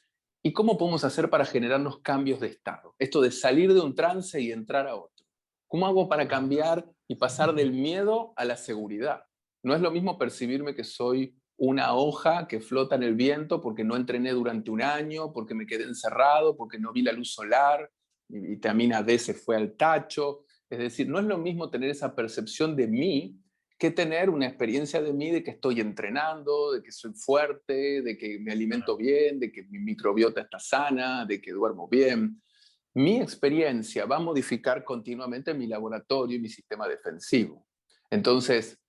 y cómo podemos hacer para generarnos cambios de estado. Esto de salir de un trance y entrar a otro. ¿Cómo hago para cambiar y pasar del miedo a la seguridad? No es lo mismo percibirme que soy una hoja que flota en el viento porque no entrené durante un año, porque me quedé encerrado, porque no vi la luz solar, mi vitamina D se fue al tacho. Es decir, no es lo mismo tener esa percepción de mí que tener una experiencia de mí de que estoy entrenando, de que soy fuerte, de que me alimento bien, de que mi microbiota está sana, de que duermo bien. Mi experiencia va a modificar continuamente mi laboratorio y mi sistema defensivo. Entonces,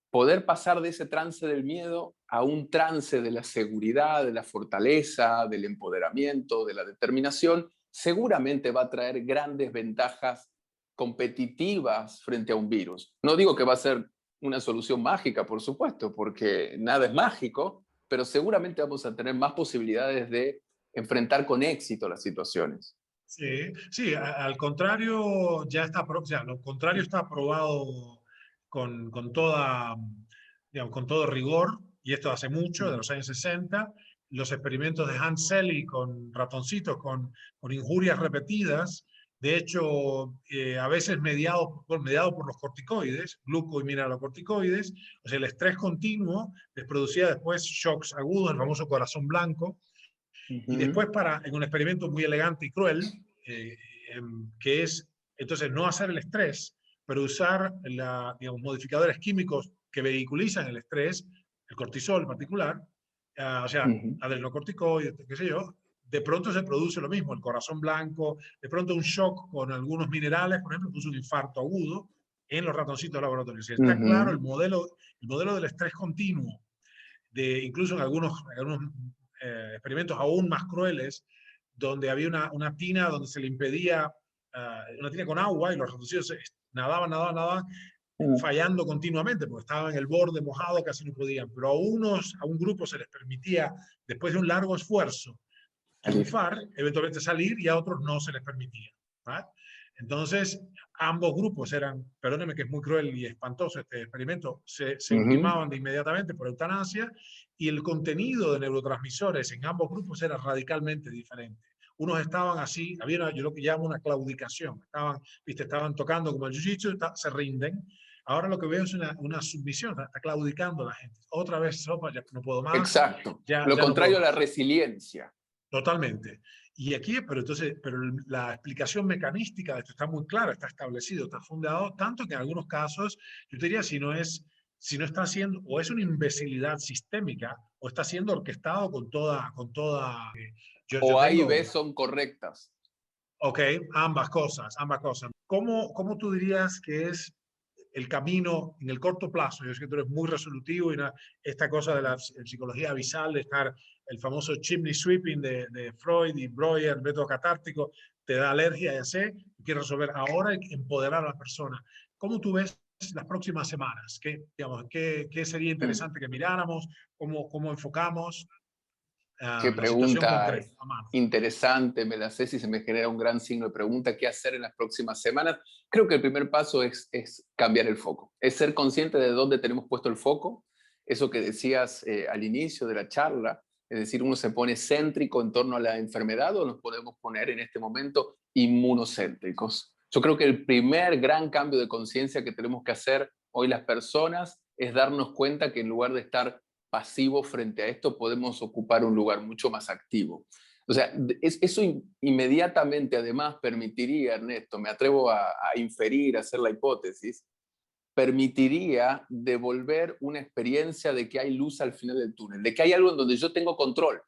poder pasar de ese trance del miedo a un trance de la seguridad, de la fortaleza, del empoderamiento, de la determinación, seguramente va a traer grandes ventajas competitivas frente a un virus. No digo que va a ser una solución mágica, por supuesto, porque nada es mágico, pero seguramente vamos a tener más posibilidades de enfrentar con éxito las situaciones. Sí, sí, al contrario, ya está, o sea, lo contrario está aprobado con toda, digamos, con todo rigor, y esto hace mucho, de los años 60, los experimentos de Hans Selye con ratoncitos, con injurias repetidas, de hecho, a veces mediado por los corticoides, gluco y mineralocorticoides, o sea, el estrés continuo les producía después shocks agudos, el famoso corazón blanco, y después en un experimento muy elegante y cruel, eh, que es entonces no hacer el estrés, pero usar digamos, modificadores químicos que vehiculizan el estrés, el cortisol en particular, o sea, adrenocorticoides, qué sé yo, de pronto se produce lo mismo, el corazón blanco, de pronto un shock con algunos minerales, por ejemplo, puso un infarto agudo en los ratoncitos laboratorios. Y está claro el modelo del estrés continuo, incluso en algunos experimentos aún más crueles, donde había una tina donde se le impedía, una tina con agua y los ratoncillos nadaban, fallando continuamente, porque estaban en el borde mojado, casi no podían. Pero a un grupo se les permitía, después de un largo esfuerzo, triunfar, eventualmente salir, y a otros no se les permitía. ¿Right? Entonces, ambos grupos eran, perdóneme que es muy cruel y espantoso este experimento, se ultimaban de inmediatamente por eutanasia, y el contenido de neurotransmisores en ambos grupos era radicalmente diferente. Unos estaban así, yo lo que llamo una claudicación, estaban tocando como el jiu-jitsu, se rinden. Ahora lo que veo es una submisión, está claudicando la gente. Otra vez, sopa, ya no puedo más, Exacto. Lo ya no puedo contrario a la más. resiliencia. Totalmente. Y aquí, pero la explicación mecanística de esto está muy clara, está establecido, está fundado, tanto que en algunos casos, yo te diría, si no está siendo, o es una imbecilidad sistémica, o está siendo orquestado yo O A y tengo, B son correctas. ok, ambas cosas, ambas cosas. ¿Cómo tú dirías que es el camino en el corto plazo? Yo sé que tú eres muy resolutivo, y esta cosa de la psicología abisal, de estar el famoso chimney sweeping de Freud y Breuer, el método catártico, te da alergia, ya sé, quieres resolver ahora y empoderar a la persona. ¿Cómo tú ves las próximas semanas? ¿Qué sería interesante que miráramos? ¿Cómo enfocamos Qué la situación pregunta concreta a mano? interesante, me la sé si se me genera un gran signo de pregunta, ¿qué hacer en las próximas semanas? Creo que el primer paso es cambiar el foco, es ser consciente de dónde tenemos puesto el foco, eso que decías al inicio de la charla, es decir, uno se pone céntrico en torno a la enfermedad o nos podemos poner en este momento inmunocéntricos. Yo creo que el primer gran cambio de conciencia que tenemos que hacer hoy las personas es darnos cuenta que en lugar de estar pasivo frente a esto, podemos ocupar un lugar mucho más activo. O sea, eso inmediatamente además permitiría, Ernesto, me atrevo a inferir, a hacer la hipótesis, permitiría devolver una experiencia de que hay luz al final del túnel, de que hay algo en donde yo tengo control.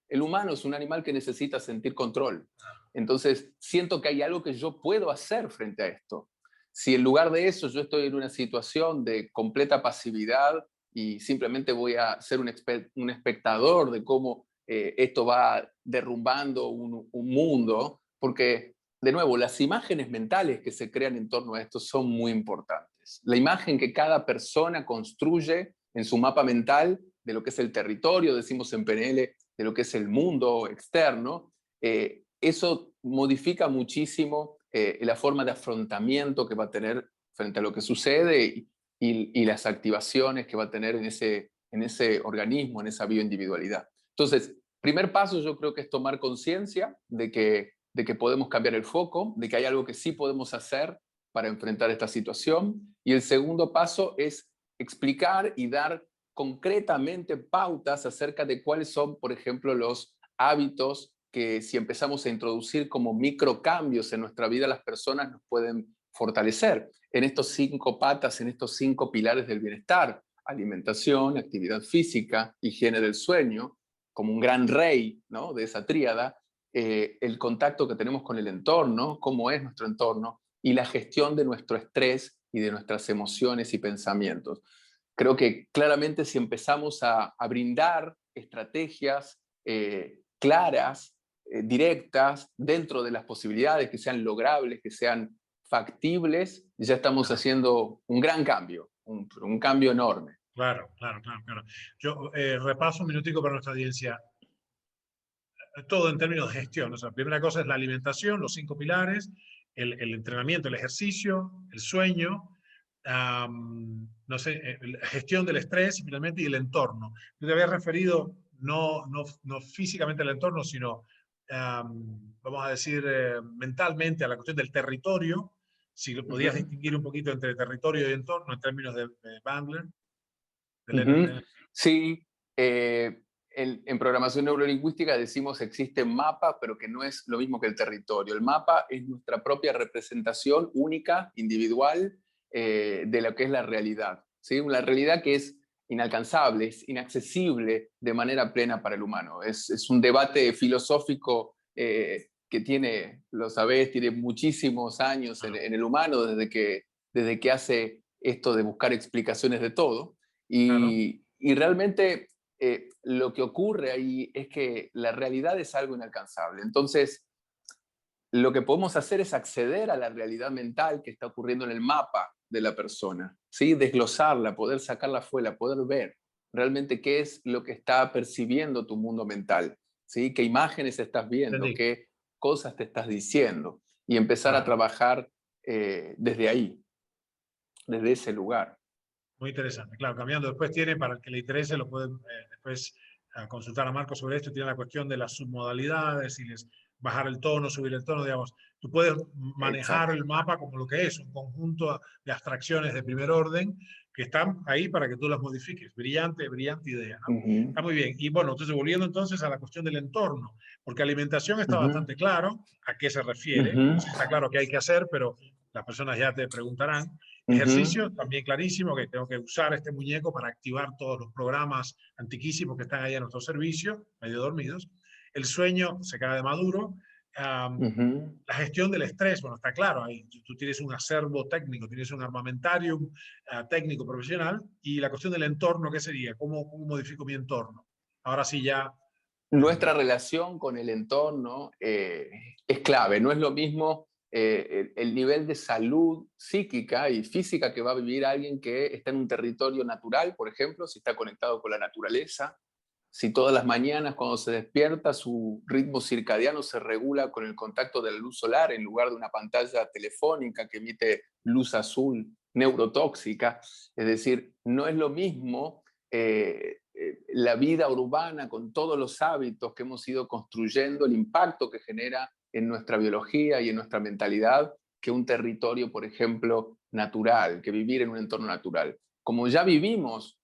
El humano es un animal que necesita sentir control. Entonces, siento que hay algo que yo puedo hacer frente a esto. Si en lugar de eso yo estoy en una situación de completa pasividad y simplemente voy a ser un espectador de cómo esto va derrumbando un mundo, porque, de nuevo, las imágenes mentales que se crean en torno a esto son muy importantes. variables. La imagen que cada persona construye en su mapa mental de lo que es el territorio, decimos en PNL, de lo que es el mundo externo, eso modifica muchísimo la forma de afrontamiento que va a tener frente a lo que sucede y las activaciones que va a tener en ese organismo, en esa bioindividualidad. Entonces, primer paso yo creo que es tomar conciencia de que podemos cambiar el foco, de que hay algo que sí podemos hacer para enfrentar esta situación. Y el segundo paso es explicar y dar concretamente pautas acerca de cuáles son, por ejemplo, los hábitos que si empezamos a introducir como microcambios en nuestra vida, las personas nos pueden fortalecer en estos 5 patas, en estos 5 pilares del bienestar: alimentación, actividad física, higiene del sueño, como un gran rey, ¿no?, de esa tríada, el contacto que tenemos con el entorno, cómo es nuestro entorno, y la gestión de nuestro estrés y de nuestras emociones y pensamientos. Creo que claramente si empezamos a brindar estrategias claras, directas, dentro de las posibilidades, que sean logrables, que sean factibles, ya estamos haciendo un gran cambio, un cambio enorme. Claro, claro, claro, claro. Yo repaso un minutico para nuestra audiencia. Todo en términos de gestión. O sea, la primera cosa es la alimentación, los 5 pilares, el entrenamiento, el ejercicio, el sueño, no sé, la gestión del estrés y finalmente y el entorno. Yo te había referido no físicamente al entorno, sino, vamos a decir, mentalmente a la cuestión del territorio. Si lo podías distinguir un poquito entre territorio y entorno en términos de Bandler. Sí, en programación neurolingüística decimos existe mapa, pero que no es lo mismo que el territorio. El mapa es nuestra propia representación única, individual, de lo que es la realidad, ¿sí? Una realidad que es inalcanzable, es inaccesible de manera plena para el humano. Es un debate filosófico que tiene, lo sabés, tiene muchísimos años en el humano, desde que hace esto de buscar explicaciones de todo. Y realmente lo que ocurre ahí es que la realidad es algo inalcanzable. Entonces, lo que podemos hacer es acceder a la realidad mental que está ocurriendo en el mapa de la persona, ¿sí? Desglosarla, poder sacarla afuera, poder ver realmente qué es lo que está percibiendo tu mundo mental, ¿sí? Qué imágenes estás viendo, Entendí. qué cosas te estás diciendo, y empezar a Claro. trabajar desde ahí, desde ese lugar. Muy interesante. Claro, cambiando. Después tiene, para el que le interese, lo pueden después consultar a Marco sobre esto. Tiene la cuestión de las submodalidades, si les bajar el tono, subir el tono, digamos. Tú puedes manejar Exacto. el mapa como lo que es, un conjunto de abstracciones de primer orden que están ahí para que tú las modifiques. Brillante, brillante idea, ¿no? Está muy bien. Y bueno, entonces volviendo entonces a la cuestión del entorno, porque alimentación está bastante claro a qué se refiere. Está claro que hay que hacer, pero las personas ya te preguntarán. Ejercicio, también clarísimo que tengo que usar este muñeco para activar todos los programas antiquísimos que están ahí a nuestro servicio, medio dormidos. El sueño se cae de maduro. La gestión del estrés, bueno, está claro, ahí tú tienes un acervo técnico, tienes un armamentarium técnico profesional, y la cuestión del entorno, ¿qué sería? ¿Cómo modifico mi entorno? Ahora sí ya. Nuestra relación con el entorno es clave. No es lo mismo el nivel de salud psíquica y física que va a vivir alguien que está en un territorio natural, por ejemplo, si está conectado con la naturaleza, si todas las mañanas cuando se despierta su ritmo circadiano se regula con el contacto de la luz solar en lugar de una pantalla telefónica que emite luz azul neurotóxica. Es decir, no es lo mismo la vida urbana con todos los hábitos que hemos ido construyendo, el impacto que genera en nuestra biología y en nuestra mentalidad, que un territorio, por ejemplo, natural, que vivir en un entorno natural. Como ya vivimos,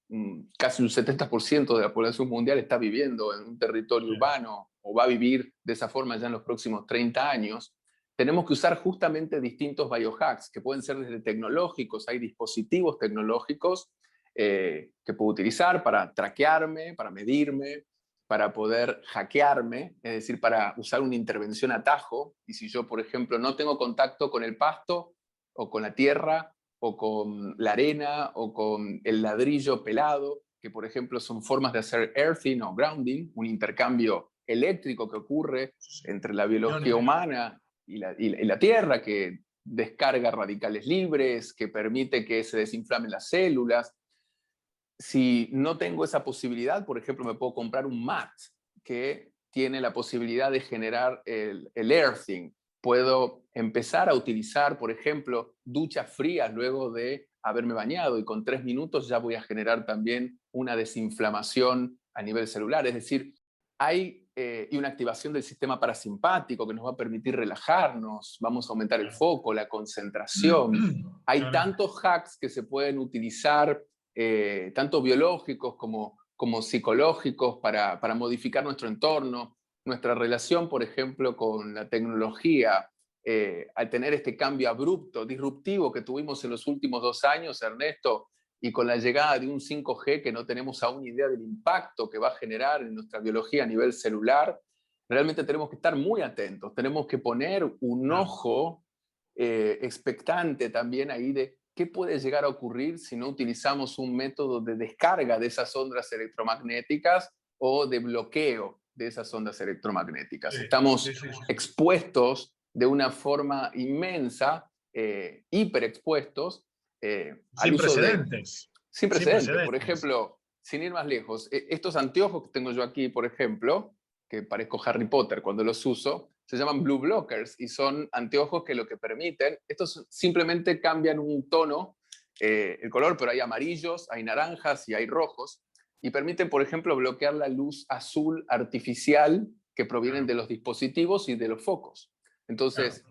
casi un 70% de la población mundial está viviendo en un territorio urbano o va a vivir de esa forma ya en los próximos 30 años, tenemos que usar justamente distintos biohacks, que pueden ser desde tecnológicos, hay dispositivos tecnológicos que puedo utilizar para traquearme, para medirme, para poder hackearme, es decir, para usar una intervención atajo. Y si yo, por ejemplo, no tengo contacto con el pasto o con la tierra o con la arena o con el ladrillo pelado, que por ejemplo son formas de hacer earthing o grounding, un intercambio eléctrico que ocurre entre la biología humana y la tierra, que descarga radicales libres, que permite que se desinflamen las células. Si no tengo esa posibilidad, por ejemplo, me puedo comprar un mat que tiene la posibilidad de generar el earthing. Puedo empezar a utilizar, por ejemplo, duchas frías luego de haberme bañado, y con 3 minutos ya voy a generar también una desinflamación a nivel celular. Es decir, hay y una activación del sistema parasimpático que nos va a permitir relajarnos, vamos a aumentar el foco, la concentración. Hay Claro. tantos hacks que se pueden utilizar, tanto biológicos como psicológicos, para modificar nuestro entorno, nuestra relación, por ejemplo, con la tecnología. Al tener este cambio abrupto, disruptivo que tuvimos en los últimos 2 años, Ernesto, y con la llegada de un 5G que no tenemos aún idea del impacto que va a generar en nuestra biología a nivel celular, realmente tenemos que estar muy atentos, tenemos que poner un ojo expectante también ahí de qué puede llegar a ocurrir si no utilizamos un método de descarga de esas ondas electromagnéticas o de bloqueo de esas ondas electromagnéticas. Sí, Estamos sí, sí, sí. expuestos de una forma inmensa, hiperexpuestos, al Sin uso de, precedentes. sin Sin precedentes. Por precedentes. ejemplo, sin ir más lejos, estos anteojos que tengo yo aquí, por ejemplo, que parezco Harry Potter cuando los uso, se llaman blue blockers, y son anteojos que lo que permiten, estos simplemente cambian un tono, el color, pero hay amarillos, hay naranjas y hay rojos, y permiten, por ejemplo, bloquear la luz azul artificial que provienen Claro, de los dispositivos y de los focos. claro. Entonces,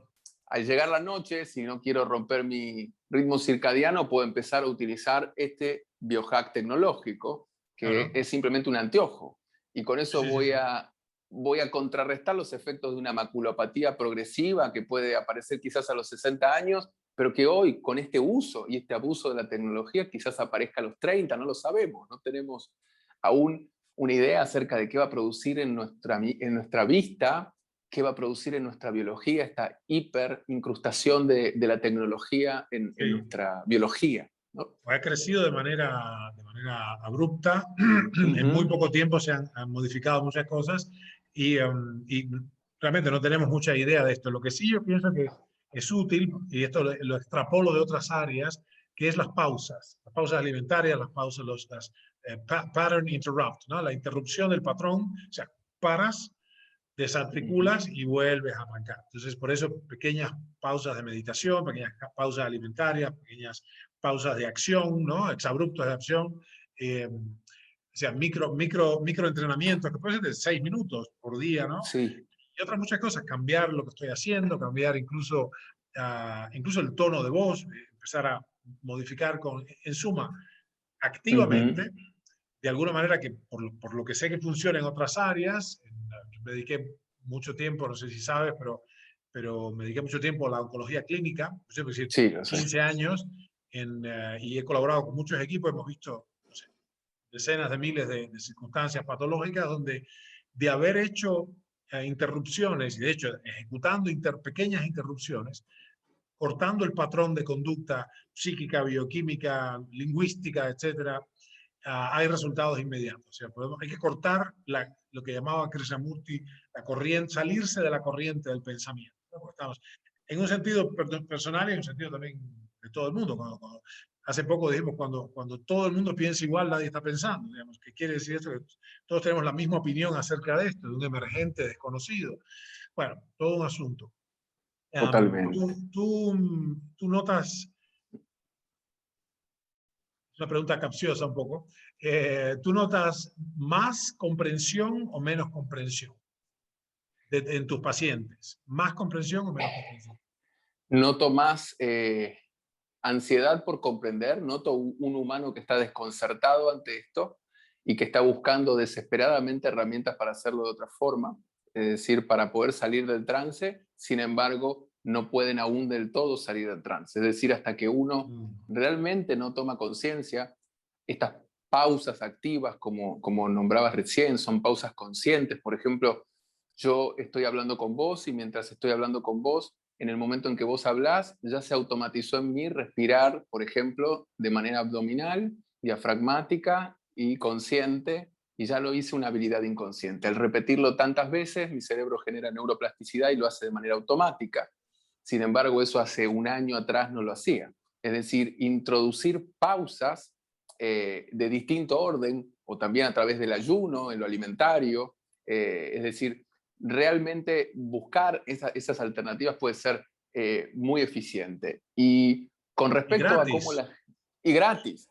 al llegar la noche, si no quiero romper mi ritmo circadiano, puedo empezar a utilizar este biohack tecnológico, que Claro. es simplemente un anteojo. Y con Sí, eso sí, sí, sí. voy a contrarrestar los efectos de una maculopatía progresiva que puede aparecer quizás a los 60 años, pero que hoy, con este uso y este abuso de la tecnología, quizás aparezca a los 30, no lo sabemos, no tenemos aún una idea acerca de qué va a producir en nuestra vista, qué va a producir en nuestra biología, esta hiperincrustación de la tecnología en Sí. nuestra biología, ¿no? Ha crecido de manera abrupta. En muy Ujú. poco tiempo han modificado muchas cosas y realmente no tenemos mucha idea de esto. Lo que sí yo pienso que es útil, y esto lo extrapolo de otras áreas, que es las pausas alimentarias, las pausas, las pattern interrupt, ¿no? La interrupción del patrón, o sea, paras, Ujú. desarticulas y vuelves a arrancar. Entonces, por eso pequeñas pausas de meditación, pequeñas pausas alimentarias, pequeñas pausas de acción, ¿no? Exabruptos de acción, o sea, micro entrenamientos que pueden ser de 6 minutos por día, ¿no? Sí. Y otras muchas cosas, cambiar lo que estoy haciendo, cambiar incluso, incluso el tono de voz, empezar a modificar en suma, Ujú. activamente, de alguna manera que por lo que sé que funciona en otras áreas, me dediqué mucho tiempo, no sé si sabes, pero me dediqué mucho tiempo a la oncología clínica, es decir, Sí, lo sé. 15 años, y he colaborado con muchos equipos, hemos visto, no sé, decenas de miles de circunstancias patológicas donde de haber hecho interrupciones, y de hecho ejecutando pequeñas interrupciones, cortando el patrón de conducta psíquica, bioquímica, lingüística, etcétera, hay resultados inmediatos. O sea, hay que cortar lo que llamaba Krishnamurti la corriente, salirse de la corriente del pensamiento, ¿no? Estamos en un sentido personal y en un sentido también de todo el mundo. Hace poco dijimos, cuando todo el mundo piensa igual, nadie está pensando. Digamos, ¿qué quiere decir esto? Que todos tenemos la misma opinión acerca de esto, de un emergente desconocido. Bueno, todo un asunto. Totalmente. Tú notas, es una pregunta capciosa un poco, ¿tú notas más comprensión o menos comprensión en tus pacientes? ¿Más comprensión o menos comprensión? Noto más ansiedad por comprender, noto un humano que está desconcertado ante esto y que está buscando desesperadamente herramientas para hacerlo de otra forma, es decir, para poder salir del trance. Sin embargo, no pueden aún del todo salir del trance, es decir, hasta que uno Mm. realmente no toma conciencia. Estas pausas activas, como nombrabas recién, son pausas conscientes. Por ejemplo, yo estoy hablando con vos, y mientras estoy hablando con vos, en el momento en que vos hablás, ya se automatizó en mí respirar, por ejemplo, de manera abdominal, diafragmática y consciente, y ya lo hice una habilidad inconsciente. Al repetirlo tantas veces, mi cerebro genera neuroplasticidad y lo hace de manera automática. Sin embargo, eso hace un año atrás no lo hacía. Es decir, introducir pausas de distinto orden, o también a través del ayuno, en lo alimentario. Es decir, realmente buscar esas alternativas puede ser muy eficiente. Y con Y respecto a cómo gratis. y gratis.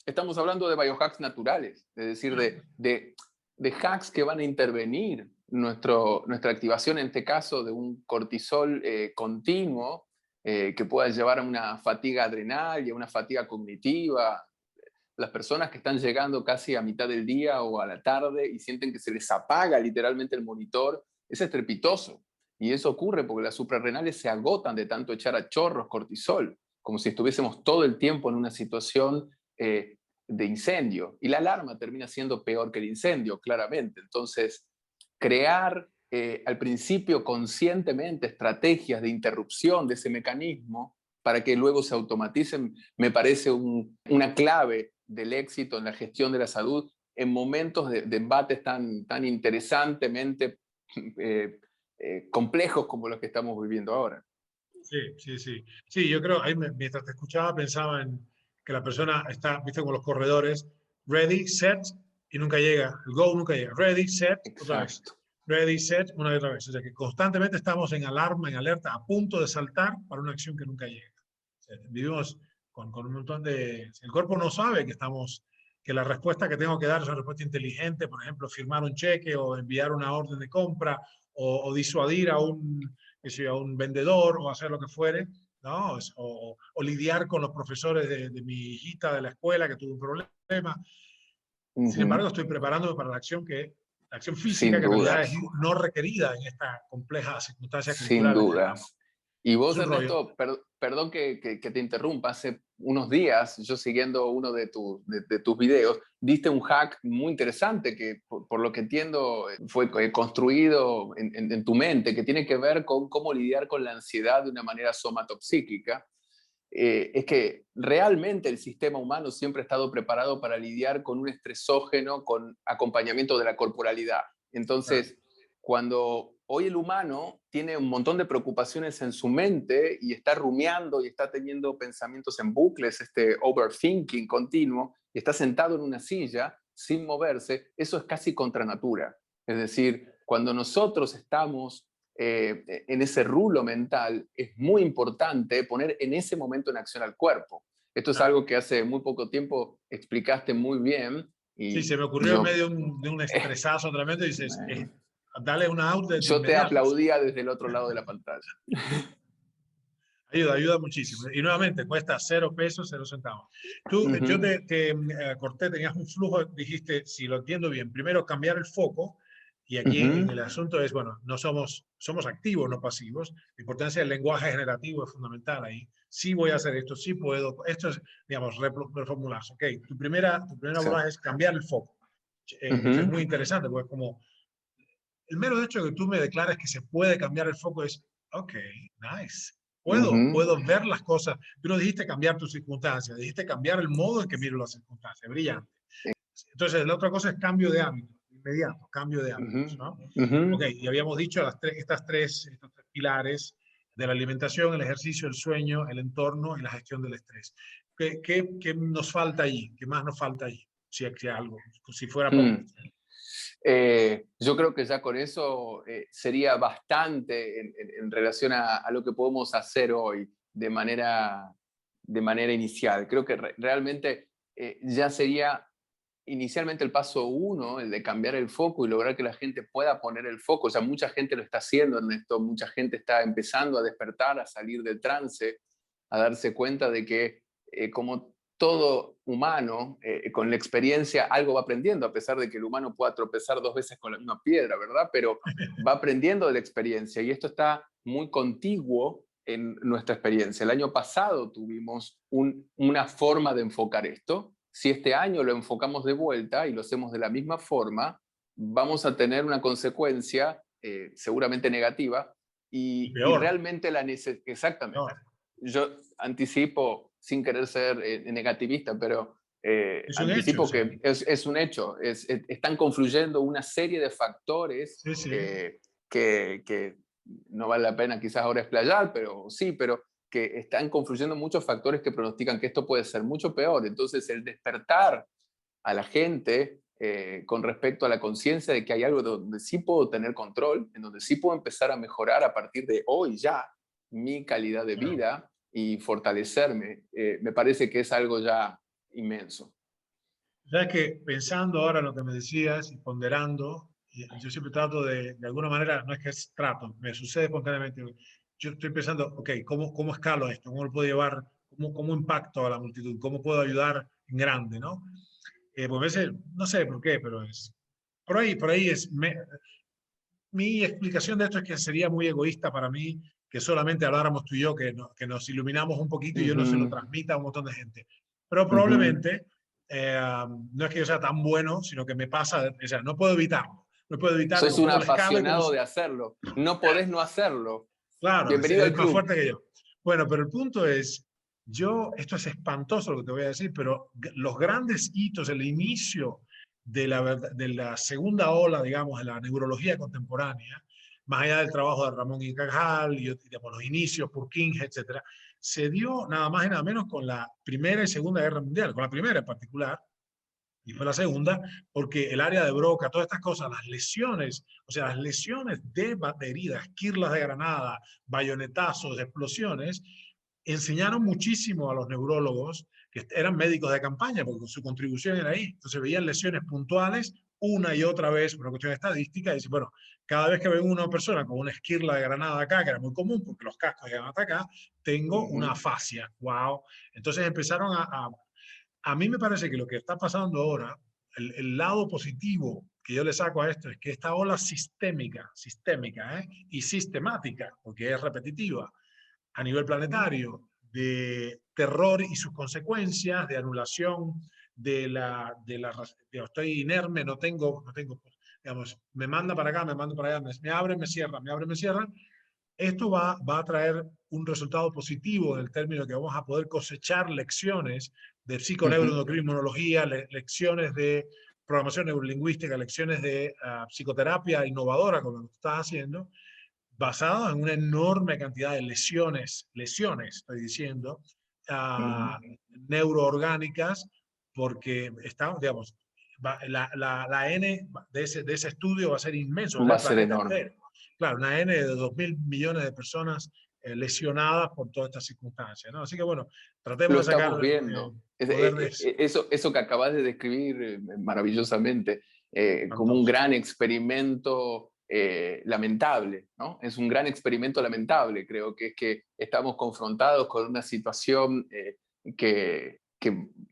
Estamos hablando de biohacks naturales, es decir, de hacks que van a intervenir nuestra activación, en este caso, de un cortisol continuo que pueda llevar a una fatiga adrenal y a una fatiga cognitiva. Las personas que están llegando casi a mitad del día o a la tarde y sienten que se les apaga literalmente el monitor, es estrepitoso. Y eso ocurre porque las suprarrenales se agotan de tanto echar a chorros cortisol, como si estuviésemos todo el tiempo en una situación de incendio. Y la alarma termina siendo peor que el incendio, claramente. Entonces, crear al principio conscientemente estrategias de interrupción de ese mecanismo para que luego se automaticen, me parece una clave del éxito en la gestión de la salud en momentos de embates tan interesantemente complejos como los que estamos viviendo ahora. Sí, sí, sí. Sí, yo creo, ahí mientras te escuchaba pensaba en que la persona está, viste, como los corredores, ready, set, y nunca llega. El go nunca llega. Ready, set, otra vez. Exacto. Ready, set, una y otra vez. O sea que constantemente estamos en alarma, en alerta, a punto de saltar para una acción que nunca llega. O sea, vivimos con un montón de... El cuerpo no sabe que estamos, que la respuesta que tengo que dar es una respuesta inteligente, por ejemplo, firmar un cheque o enviar una orden de compra o disuadir a un, que sea, un vendedor o hacer lo que fuere, ¿no? O lidiar con los profesores de mi hijita de la escuela que tuvo un problema. Sin embargo, estoy preparándome para la acción física Sin que en realidad es dudas. no requerida en esta compleja circunstancia Sin cultural en que estamos. dudas. Y Es vos, un rollo. Ernesto, perdón que te interrumpa, hace unos días, yo siguiendo uno de tus videos, diste un hack muy interesante que, por lo que entiendo, fue construido en tu mente, que tiene que ver con cómo lidiar con la ansiedad de una manera somatopsíquica. Es que realmente el sistema humano siempre ha estado preparado para lidiar con un estresógeno con acompañamiento de la corporalidad. Claro. Entonces, cuando hoy el humano tiene un montón de preocupaciones en su mente y está rumiando y está teniendo pensamientos en bucles, este overthinking continuo, y está sentado en una silla sin moverse, eso es casi contra natura. Es decir, cuando nosotros estamos en ese rulo mental, es muy importante poner en ese momento en acción al cuerpo. Esto es Claro. algo que hace muy poco tiempo explicaste muy bien Sí, y se me ocurrió en yo, medio de un estresazo tremendo y dices, dale una outlet de yo te inmediato. aplaudía desde el otro lado de la pantalla. Ayuda, ayuda muchísimo. Y nuevamente, cuesta 0 pesos, 0 centavos. Tú, yo Ujú, te corté, tenías un flujo, dijiste, si lo entiendo bien, primero cambiar el foco, y aquí en ujú, el asunto es, bueno, no somos activos, no pasivos. La importancia del lenguaje generativo es fundamental ahí. Sí voy a hacer esto, sí puedo. Esto es, digamos, reformularse. Ok, tu primera sí, abordaje es cambiar el foco, que es ujú, muy interesante, porque como el mero hecho de que tú me declares que se puede cambiar el foco es, ok, nice. ujú, Puedo ver las cosas. Tú no dijiste cambiar tus circunstancias, dijiste cambiar el modo en que miro las circunstancias. Brillante. Entonces, la otra cosa es cambio de hábito, inmediato, cambio de ujú, hábitos, ¿no? ujú. Ok, y habíamos dicho estos tres pilares de la alimentación, el ejercicio, el sueño, el entorno y la gestión del estrés. ¿Qué nos falta allí? ¿Qué más nos falta allí? Si es que algo, si fuera poco. Mm. Yo creo que ya con eso sería bastante en relación a lo que podemos hacer hoy de manera inicial. Creo que realmente ya sería inicialmente el paso uno, el de cambiar el foco y lograr que la gente pueda poner el foco. O sea, mucha gente lo está haciendo, Ernesto, mucha gente está empezando a despertar, a salir del trance, a darse cuenta de que como todo humano, con la experiencia algo va aprendiendo, a pesar de que el humano pueda tropezar 2 veces con la misma piedra, ¿verdad? Pero va aprendiendo de la experiencia y esto está muy contiguo en nuestra experiencia. El año pasado tuvimos una forma de enfocar esto. Si este año lo enfocamos de vuelta y lo hacemos de la misma forma, vamos a tener una consecuencia seguramente negativa Y y peor, realmente exactamente. peor. Yo anticipo, sin querer ser negativista, pero Es un hecho, anticipo sí. que es un hecho. Están confluyendo una serie de factores Sí, sí. que no vale la pena quizás ahora explayar, pero sí, pero que están confluyendo muchos factores que pronostican que esto puede ser mucho peor. Entonces, el despertar a la gente con respecto a la conciencia de que hay algo donde sí puedo tener control, en donde sí puedo empezar a mejorar a partir de hoy ya mi calidad de Claro. vida y fortalecerme, me parece que es algo ya inmenso. Ya que pensando ahora en lo que me decías y ponderando, y yo siempre trato de alguna manera, no es que trato, me sucede espontáneamente. Yo estoy pensando, ok, ¿cómo escalo esto? ¿Cómo lo puedo llevar? ¿Cómo impacto a la multitud? ¿Cómo puedo ayudar en grande? ¿No? Pues a veces, no sé por qué, pero es, por ahí es, mi explicación de esto es que sería muy egoísta para mí que solamente habláramos tú y yo, que nos iluminamos un poquito y yo no se lo Ujú, transmita a un montón de gente. Pero ujú. probablemente no es que yo sea tan bueno, sino que me pasa, o sea, no puedo evitarlo. No puedo evitar, Sos digo, un ¿cómo lo escalo? apasionado de hacerlo. No podés no hacerlo. Claro, Bienvenido es al más club. fuerte que yo. Bueno, pero el punto es, esto es espantoso lo que te voy a decir, pero los grandes hitos, el inicio de la segunda ola, digamos, de la neurología contemporánea, más allá del trabajo de Ramón y Cajal, y digamos, los inicios por King, etcétera, se dio nada más y nada menos con la Primera y Segunda Guerra Mundial, con la primera en particular, y fue la segunda, porque el área de Broca, todas estas cosas, las lesiones, o sea, las lesiones de heridas, quirlas de granada, bayonetazos, explosiones, enseñaron muchísimo a los neurólogos que eran médicos de campaña, porque su contribución era ahí. Entonces veían lesiones puntuales una y otra vez, por una cuestión estadística, y dicen, bueno, cada vez que veo una persona con una esquirla de granada acá, que era muy común porque los cascos llegan hasta acá, tengo una Ujú. afasia. ¡Wow! Entonces empezaron a mí me parece que lo que está pasando ahora, el lado positivo que yo le saco a esto es que esta ola sistémica y sistemática, porque es repetitiva, a nivel planetario, de terror y sus consecuencias, de anulación estoy inerme, no tengo, digamos, me manda para acá, me manda para allá, me abre, me cierra, me abre, me cierra. Esto va a traer un resultado positivo en el término que vamos a poder cosechar lecciones de Ujú. psiconeuroendocrinología, lecciones de programación neurolingüística, lecciones de psicoterapia innovadora, como lo que estás haciendo, basado en una enorme cantidad de lesiones, estoy diciendo, Ujú. neuroorgánicas, porque está, digamos, la N de ese estudio va a ser inmenso, Va del a ser planeta enorme. entero. Claro, una N de 2.000 millones de personas lesionadas por todas estas circunstancias, ¿no? Así que bueno, tratemos Lo de sacar estamos viendo. poder de eso. Eso que acabas de describir maravillosamente, como un Fantástico. gran experimento lamentable, ¿no? Es un gran experimento lamentable, creo que es que estamos confrontados con una situación que,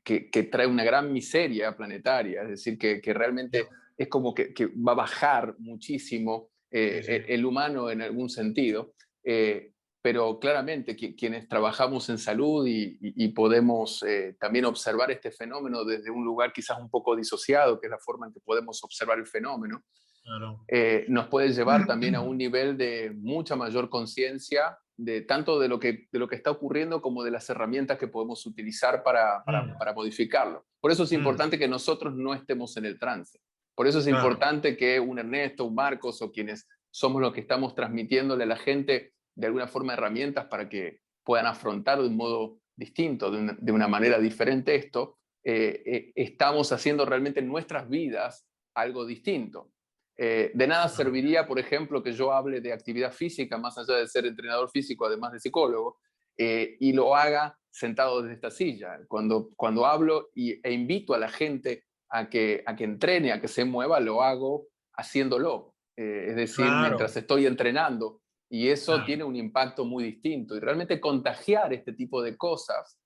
que trae una gran miseria planetaria, es decir, que Ya, realmente es como que va a bajar muchísimo sí, sí. el humano en algún sentido. Eh, pero claramente quienes trabajamos en salud y podemos también observar este fenómeno desde un lugar quizás un poco disociado, que es la forma en que podemos observar el fenómeno, Claro. nos puede llevar también a un nivel de mucha mayor conciencia de tanto de lo que está ocurriendo como de las herramientas que podemos utilizar Mm, para modificarlo. Por eso es mm, importante que nosotros no estemos en el trance. Por eso es claro. importante que un Ernesto, un Marcos o quienes somos los que estamos transmitiéndole a la gente de alguna forma herramientas para que puedan afrontar de un modo distinto, de una manera diferente esto, estamos haciendo realmente en nuestras vidas algo distinto. De nada Claro. serviría, por ejemplo, que yo hable de actividad física, más allá de ser entrenador físico, además de psicólogo, y lo haga sentado desde esta silla. Cuando hablo e invito a la gente a que entrene, a que se mueva, lo hago haciéndolo. Es decir, Claro, mientras estoy entrenando. Y eso claro. tiene un impacto muy distinto. Y realmente contagiar este tipo de cosas,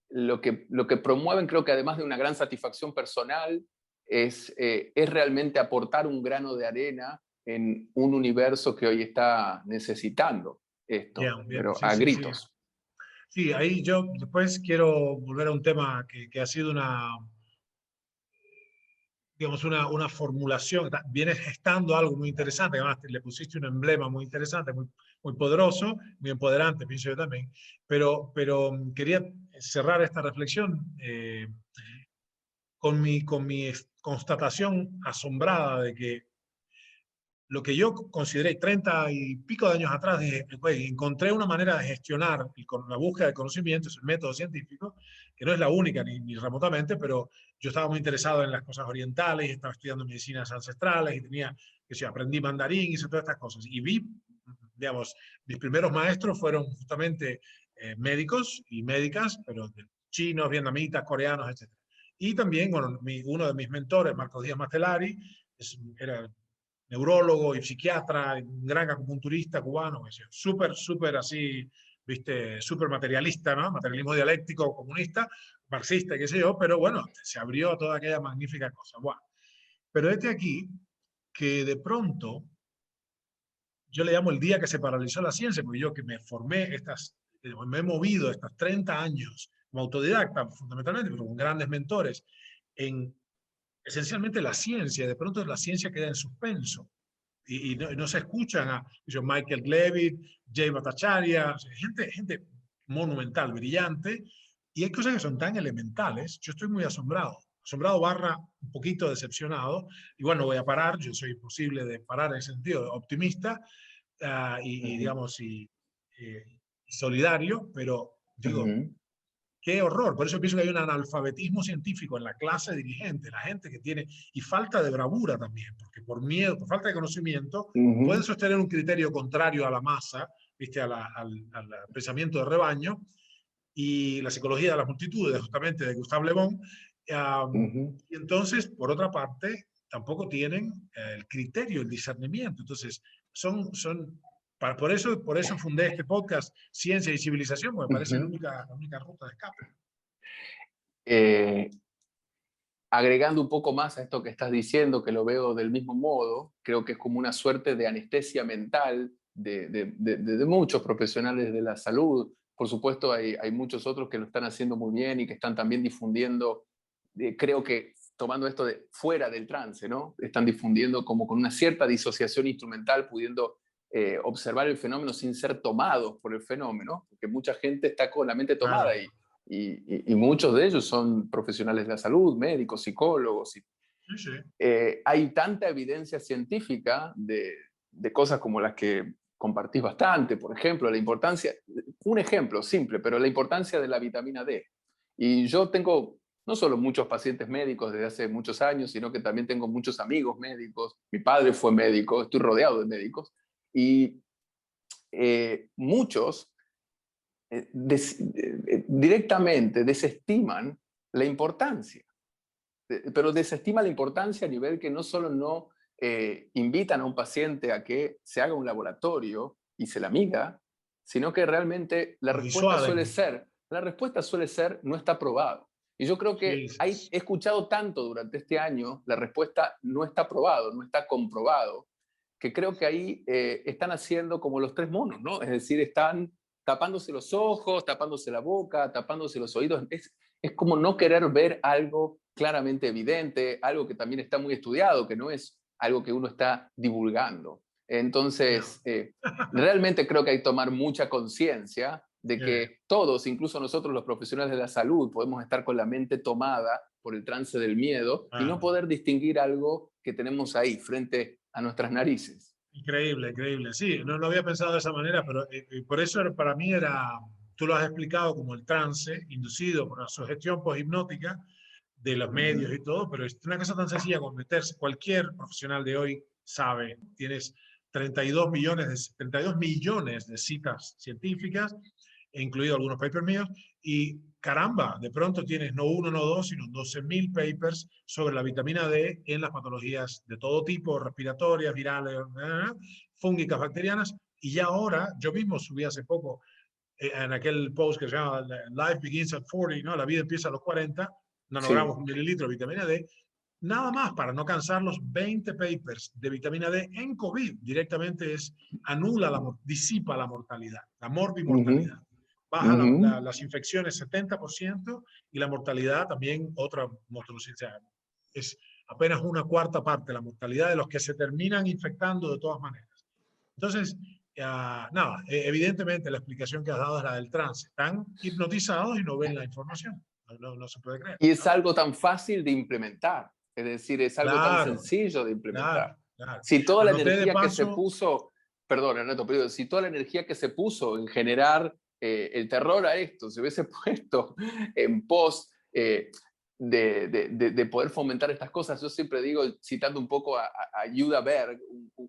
lo que promueven, creo que además de una gran satisfacción personal, es realmente aportar un grano de arena en un universo que hoy está necesitando esto, Bien, bien. pero Sí, a sí, sí. gritos. Sí, ahí yo después quiero volver a un tema que ha sido digamos, una formulación, viene gestando algo muy interesante, además le pusiste un emblema muy interesante, muy poderoso, muy empoderante, pienso yo también, pero quería cerrar esta reflexión con mi constatación asombrada de que lo que yo consideré 30 y pico de años atrás, dije, pues, encontré una manera de gestionar la búsqueda de conocimientos, el método científico, que no es la única ni remotamente, pero yo estaba muy interesado en las cosas orientales, y estaba estudiando medicinas ancestrales y tenía, que sé, aprendí mandarín, hice todas estas cosas. Y vi, digamos, mis primeros maestros fueron justamente médicos y médicas, pero chinos, vietnamitas, coreanos, etc. Y también, bueno, uno de mis mentores, Marcos Díaz Mastelari, era neurólogo y psiquiatra, un gran acupunturista cubano, súper, súper así, viste, súper materialista, ¿no? Materialismo dialéctico, comunista, marxista, qué sé yo, pero bueno, se abrió a toda aquella magnífica cosa. Bueno, pero este aquí, que de pronto, yo le llamo el día que se paralizó la ciencia, porque yo que me formé me he movido estos 30 años como autodidacta, fundamentalmente, pero con grandes mentores, en esencialmente la ciencia, de pronto la ciencia queda en suspenso y no se escuchan a Michael Levitt, Jay Bhattacharya, gente monumental, brillante, y hay cosas que son tan elementales. Yo estoy muy asombrado barra un poquito decepcionado. Igual no voy a parar, yo soy imposible de parar en ese sentido, optimista digamos, y solidario, pero digo, qué horror. Por eso pienso que hay un analfabetismo científico en la clase dirigente, la gente que tiene, y falta de bravura también, porque por miedo, por falta de conocimiento, pueden sostener un criterio contrario a la masa, ¿viste? Al pensamiento de rebaño, y la psicología de las multitudes, justamente de Gustave Le Bon. Y entonces, por otra parte, tampoco tienen el criterio, el discernimiento. Entonces, por eso fundé este podcast, Ciencia y Civilización, porque me parece la única ruta de escape. Agregando un poco más a esto que estás diciendo, que lo veo del mismo modo, creo que es como una suerte de anestesia mental de muchos profesionales de la salud. Por supuesto, hay muchos otros que lo están haciendo muy bien y que están también difundiendo, creo que tomando esto de fuera del trance, ¿no? Están difundiendo como con una cierta disociación instrumental, pudiendo observar el fenómeno sin ser tomados por el fenómeno, porque mucha gente está con la mente tomada Claro. y muchos de ellos son profesionales de la salud, médicos, psicólogos. Sí, sí. Hay tanta evidencia científica de cosas como las que compartís bastante, por ejemplo, la importancia, un ejemplo simple, pero la importancia de la vitamina D. Y yo tengo no solo muchos pacientes médicos desde hace muchos años, sino que también tengo muchos amigos médicos. Mi padre fue médico, estoy rodeado de médicos, y muchos directamente desestiman la importancia, pero desestiman la importancia a nivel que no solo no invitan a un paciente a que se haga un laboratorio y se la mida, sino que realmente la respuesta suele ser no está probado. Y yo creo que he escuchado tanto durante este año la respuesta no está probado, no está comprobado, que creo que ahí están haciendo como los tres monos, ¿no? Es decir, están tapándose los ojos, tapándose la boca, tapándose los oídos. Es como no querer ver algo claramente evidente, algo que también está muy estudiado, que no es algo que uno está divulgando. Entonces, realmente creo que hay que tomar mucha conciencia de que todos, incluso nosotros los profesionales de la salud, podemos estar con la mente tomada por el trance del miedo y no poder distinguir algo que tenemos ahí frente a nuestras narices. Increíble, increíble. Sí, no había pensado de esa manera, pero por eso para mí tú lo has explicado como el trance inducido por la sugestión poshipnótica de los medios y todo, pero es una cosa tan sencilla como meterse. Cualquier profesional de hoy sabe, tienes 32 millones de citas científicas, incluido algunos papers míos, y caramba, de pronto tienes no uno, no dos, sino 12.000 papers sobre la vitamina D en las patologías de todo tipo, respiratorias, virales, fúngicas, bacterianas, y ya ahora, yo mismo subí hace poco en aquel post que se llama Life Begins at 40, ¿no? La vida empieza a los 40, nanogramos por mililitro de vitamina D, nada más para no cansar los 20 papers de vitamina D en COVID. Directamente disipa la mortalidad, la morbimortalidad. Baja las infecciones 70% y la mortalidad también otra monstruosidad. Es apenas una cuarta parte la mortalidad de los que se terminan infectando de todas maneras. Entonces, nada, evidentemente la explicación que has dado es la del trance. Están hipnotizados y no ven la información. No se puede creer. Y es algo tan fácil de implementar. Es decir, es algo tan sencillo de implementar. claro. Si toda la Anoté de energía que se paso, puso, perdón, Ernesto, pero si toda la energía que se puso en generar el terror a esto se hubiese puesto en pos de poder fomentar estas cosas, yo siempre digo, citando un poco a Yehuda Berg,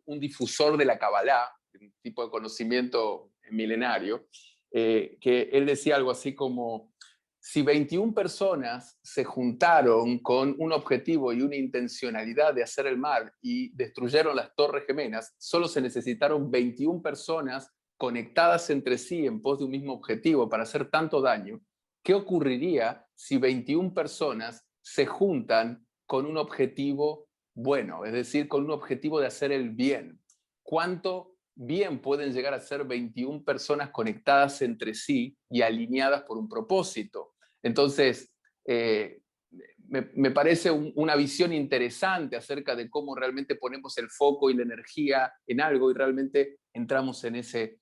un difusor de la Kabbalah, un tipo de conocimiento milenario, que él decía algo así como, si 21 personas se juntaron con un objetivo y una intencionalidad de hacer el mal y destruyeron las Torres Gemelas, solo se necesitaron 21 personas conectadas entre sí en pos de un mismo objetivo para hacer tanto daño. ¿Qué ocurriría si 21 personas se juntan con un objetivo bueno, es decir, con un objetivo de hacer el bien? ¿Cuánto bien pueden llegar a ser 21 personas conectadas entre sí y alineadas por un propósito? Entonces, me parece una visión interesante acerca de cómo realmente ponemos el foco y la energía en algo y realmente entramos en ese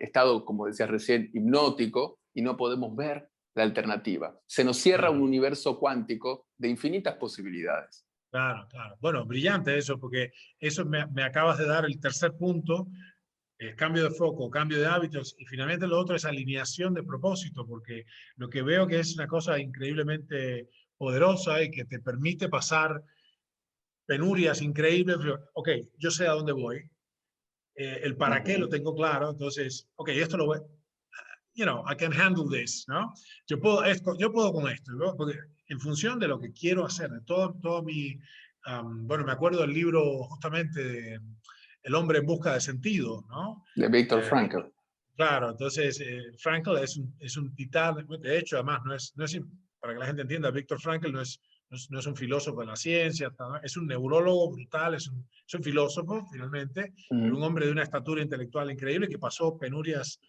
estado, como decías recién, hipnótico y no podemos ver la alternativa. Se nos cierra un claro, universo cuántico de infinitas posibilidades. claro, claro. Bueno, brillante eso, porque eso me acabas de dar el tercer punto, cambio de foco, cambio de hábitos, y finalmente lo otro es alineación de propósito, porque lo que veo que es una cosa increíblemente poderosa y que te permite pasar penurias increíbles. Ok, yo sé a dónde voy, el para qué lo tengo claro, entonces, ok, esto lo voy, I can handle this, ¿no? Yo puedo con esto, ¿no? Porque en función de lo que quiero hacer, de todo mi, bueno, me acuerdo del libro justamente de El hombre en busca de sentido, ¿no? De Viktor Eh, Frankl. claro, entonces Frankl es un titán, de hecho, además, para que la gente entienda, Viktor Frankl no es un filósofo de la ciencia, es un neurólogo brutal, es un filósofo finalmente, pero un hombre de una estatura intelectual increíble que pasó penurias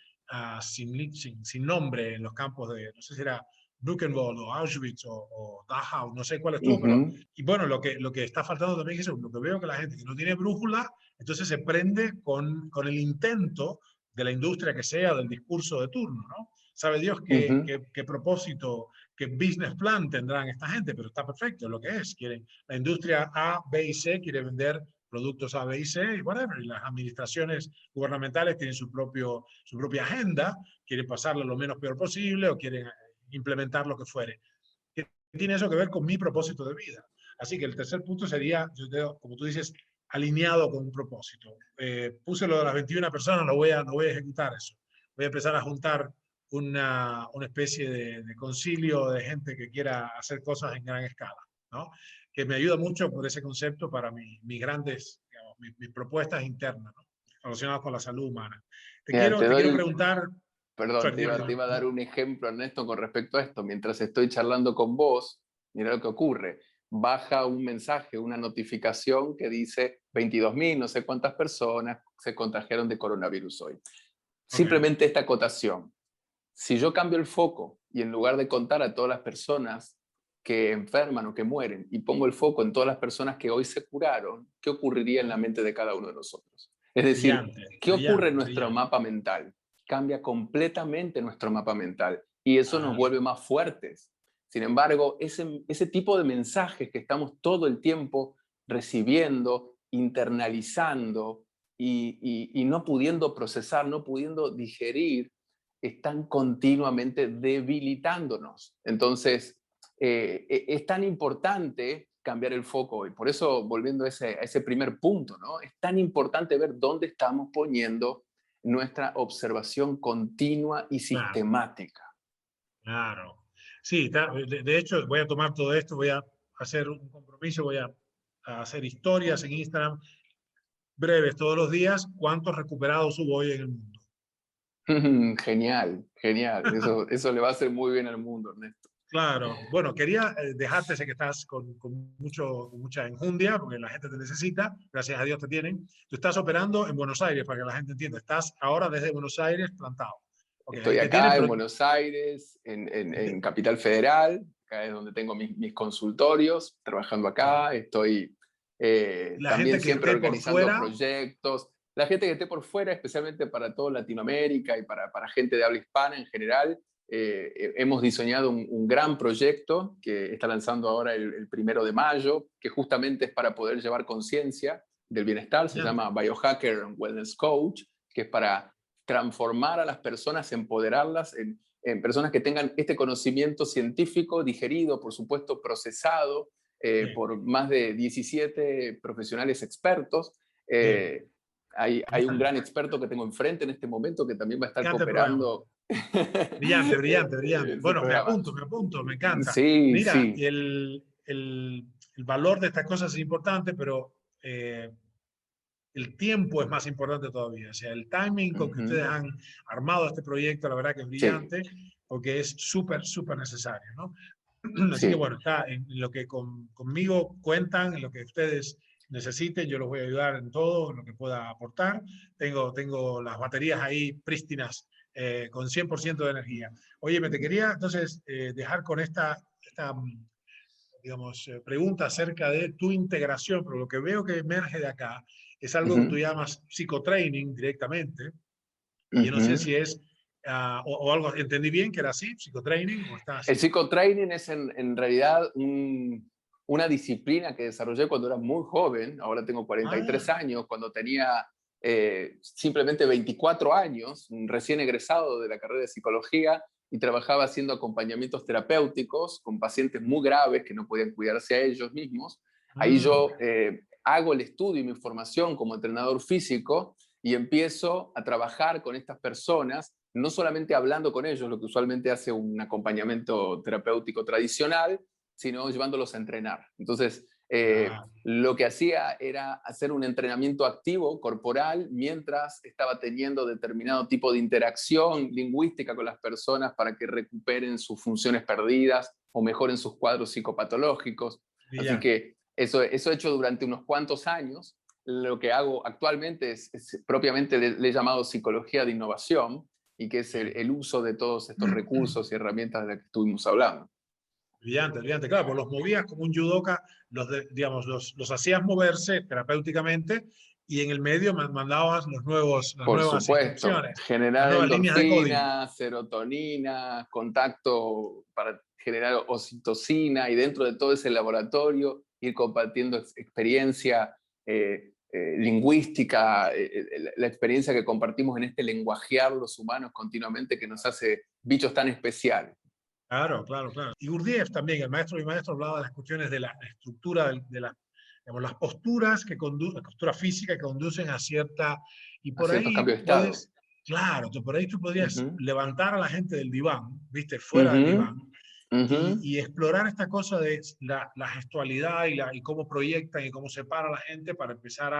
sin nombre en los campos de, no sé si era Buchenwald o Auschwitz o Dachau, no sé cuál estuvo, pero, y bueno, lo que está faltando también es eso, lo que veo que la gente que no tiene brújula, entonces se prende con el intento de la industria que sea, del discurso de turno, ¿no? Sabe Dios qué propósito, qué business plan tendrán esta gente, pero está perfecto lo que es. La industria A, B y C quiere vender productos A, B y C, y whatever. Y las administraciones gubernamentales tienen su propia agenda, quieren pasarlo lo menos peor posible o quieren implementar lo que fuere. ¿Qué tiene eso que ver con mi propósito de vida? Así que el tercer punto sería, como tú dices, alineado con un propósito. Puse lo de las 21 personas, no voy a ejecutar eso. Voy a empezar a juntar una especie de concilio de gente que quiera hacer cosas en gran escala, ¿no? Que me ayuda mucho por ese concepto para mis grandes, digamos, mis propuestas internas, ¿no? Relacionadas con la salud humana. Mira, Te quiero preguntar, perdón, sorry, dime, te dime. iba a dar un ejemplo, Ernesto, con respecto a esto. Mientras estoy charlando con vos, mira lo que ocurre. Baja un mensaje, una notificación que dice 22.000, no sé cuántas personas se contagiaron de coronavirus hoy. Okay. Simplemente esta acotación. Si yo cambio el foco y en lugar de contar a todas las personas que enferman o que mueren y pongo el foco en todas las personas que hoy se curaron, ¿qué ocurriría en la mente de cada uno de nosotros? Es decir, Brillante, ¿qué ocurre en brillante, nuestro brillante. mapa mental? Cambia completamente nuestro mapa mental y eso nos Claro, vuelve más fuertes. Sin embargo, ese tipo de mensajes que estamos todo el tiempo recibiendo, internalizando y no pudiendo procesar, no pudiendo digerir, están continuamente debilitándonos. Entonces, es tan importante cambiar el foco y por eso, volviendo a ese primer punto, ¿no? Es tan importante ver dónde estamos poniendo nuestra observación continua y claro, sistemática. claro. Sí, de hecho, voy a tomar todo esto, voy a hacer un compromiso, a hacer historias en Instagram breves todos los días. ¿Cuántos recuperados hubo hoy en el mundo? Genial, genial. Eso le va a hacer muy bien al mundo, Ernesto. Claro, bueno, quería dejarte, sé que estás con mucha enjundia, porque la gente te necesita, gracias a Dios te tienen. Tú estás operando en Buenos Aires, para que la gente entienda, estás ahora desde Buenos Aires plantado. Ok, Estoy el que tiene, acá en Buenos Aires, en Capital Federal, acá es donde tengo mis consultorios, trabajando acá, estoy la también gente que siempre esté por organizando fuera, proyectos. La gente que esté por fuera, especialmente para toda Latinoamérica y para gente de habla hispana en general, hemos diseñado un gran proyecto que está lanzando ahora el 1 de mayo, que justamente es para poder llevar conciencia del bienestar, se Ya. llama Biohacker Wellness Coach, que es para transformar a las personas, empoderarlas en personas que tengan este conocimiento científico digerido, por supuesto procesado, Bien, por más de 17 profesionales expertos. bien. Hay un Genial. gran experto que tengo enfrente en este momento que también va a Me estar encanta el programa. cooperando Brillante, brillante, brillante. su Bueno, programa. me apunto, me encanta. Sí, Mira, sí. el valor de estas cosas es importante, pero el tiempo es más importante todavía. O sea, el timing con que ustedes Ujú. han armado este proyecto, la verdad que es Sí, brillante, porque es súper, súper necesario, ¿no? Así que sí. bueno, está en lo que conmigo cuentan, en lo que ustedes necesiten, yo los voy a ayudar en todo, en lo que pueda aportar. Tengo las baterías ahí prístinas, con 100% de energía. Oye, me te quería entonces dejar con esta digamos, pregunta acerca de tu integración, pero lo que veo que emerge de acá es algo que tú Ujú, llamas psicotraining directamente, y yo no sé ujú. si es, o algo, ¿entendí bien que era así, psicotraining, o está El así? psicotraining es en realidad una disciplina que desarrollé cuando era muy joven, ahora tengo Ah, 43 años, cuando tenía simplemente 24 años, recién egresado de la carrera de psicología, y trabajaba haciendo acompañamientos terapéuticos con pacientes muy graves que no podían cuidarse a ellos mismos. Ahí mm, yo hago el estudio y mi formación como entrenador físico y empiezo a trabajar con estas personas, no solamente hablando con ellos, lo que usualmente hace un acompañamiento terapéutico tradicional, sino llevándolos a entrenar. Entonces, ah, lo que hacía era hacer un entrenamiento activo corporal mientras estaba teniendo determinado tipo de interacción lingüística con las personas para que recuperen sus funciones perdidas o mejoren sus cuadros psicopatológicos. Así brillante. que eso he hecho durante unos cuantos años. Lo que hago actualmente es propiamente le he llamado psicología de innovación, y que es Bien. el uso de todos estos recursos y herramientas de las que estuvimos hablando. Brillante, brillante. Claro, pues los movías como un judoka, digamos, los hacías moverse terapéuticamente y en el medio mandabas las Por nuevas supuesto, instrucciones, las generar nuevas líneas de código. endorfina, serotonina, contacto para generar oxitocina, y dentro de todo ese laboratorio ir compartiendo experiencia lingüística, la experiencia que compartimos en este lenguajear los humanos continuamente que nos hace bichos tan especiales. Claro, claro, claro. Y Gurdjieff también, el maestro y maestro, hablaba de las cuestiones de la estructura, digamos, las posturas la postura física que conducen a cierta, y A por ciertos ahí cambios de estado. puedes, claro, por ahí tú podrías Ujú, levantar a la gente del diván, viste, fuera del ujú, diván, ujú, y explorar esta cosa de la gestualidad y cómo proyectan y cómo separa a la gente para empezar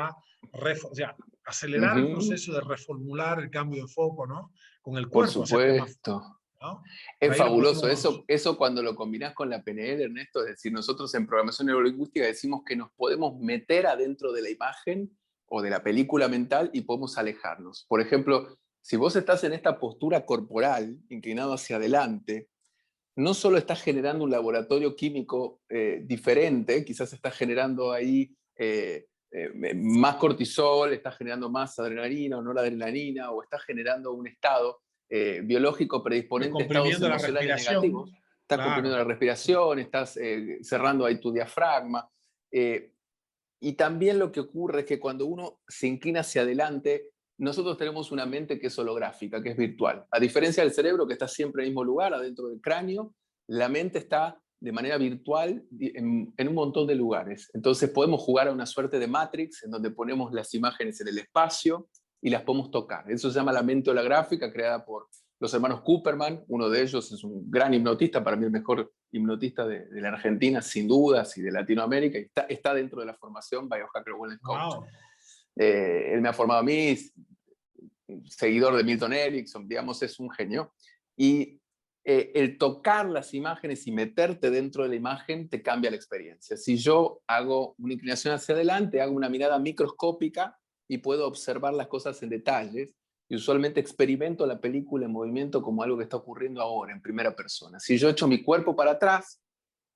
o sea, acelerar el ujú. proceso de reformular el cambio de foco, ¿no? Con el Por cuerpo, hacerte más, supuesto. ¿no? Por Es ahí lo fabuloso. podemos. Eso cuando lo combinás con la PNL, Ernesto, es decir, nosotros en programación neurolingüística decimos que nos podemos meter adentro de la imagen o de la película mental y podemos alejarnos. Por ejemplo, si vos estás en esta postura corporal, inclinado hacia adelante, no solo estás generando un laboratorio químico diferente, quizás estás generando ahí más cortisol, estás generando más adrenalina o noradrenalina, o estás generando un estado biológico predisponente a estados Comprimiendo la emocionales respiración. negativos, estás comprimiendo Claro, la respiración, estás cerrando ahí tu diafragma. eh, y también lo que ocurre es que cuando uno se inclina hacia adelante, nosotros tenemos una mente que es holográfica, que es virtual. A diferencia del cerebro, que está siempre en el mismo lugar, adentro del cráneo, la mente está de manera virtual en un montón de lugares. Entonces podemos jugar a una suerte de Matrix, en donde ponemos las imágenes en el espacio y las podemos tocar. Eso se llama la mente holográfica, creada por los hermanos Cooperman. Uno de ellos es un gran hipnotista, para mí el mejor hipnotista de la Argentina, sin dudas, y de Latinoamérica, y está dentro de la formación Biohacker Wellness Coach. wow. Él me ha formado a mí, seguidor de Milton Erickson, digamos, es un genio. Y el tocar las imágenes y meterte dentro de la imagen te cambia la experiencia. Si yo hago una inclinación hacia adelante, hago una mirada microscópica y puedo observar las cosas en detalles, y usualmente experimento la película en movimiento como algo que está ocurriendo ahora, en primera persona. Si yo echo mi cuerpo para atrás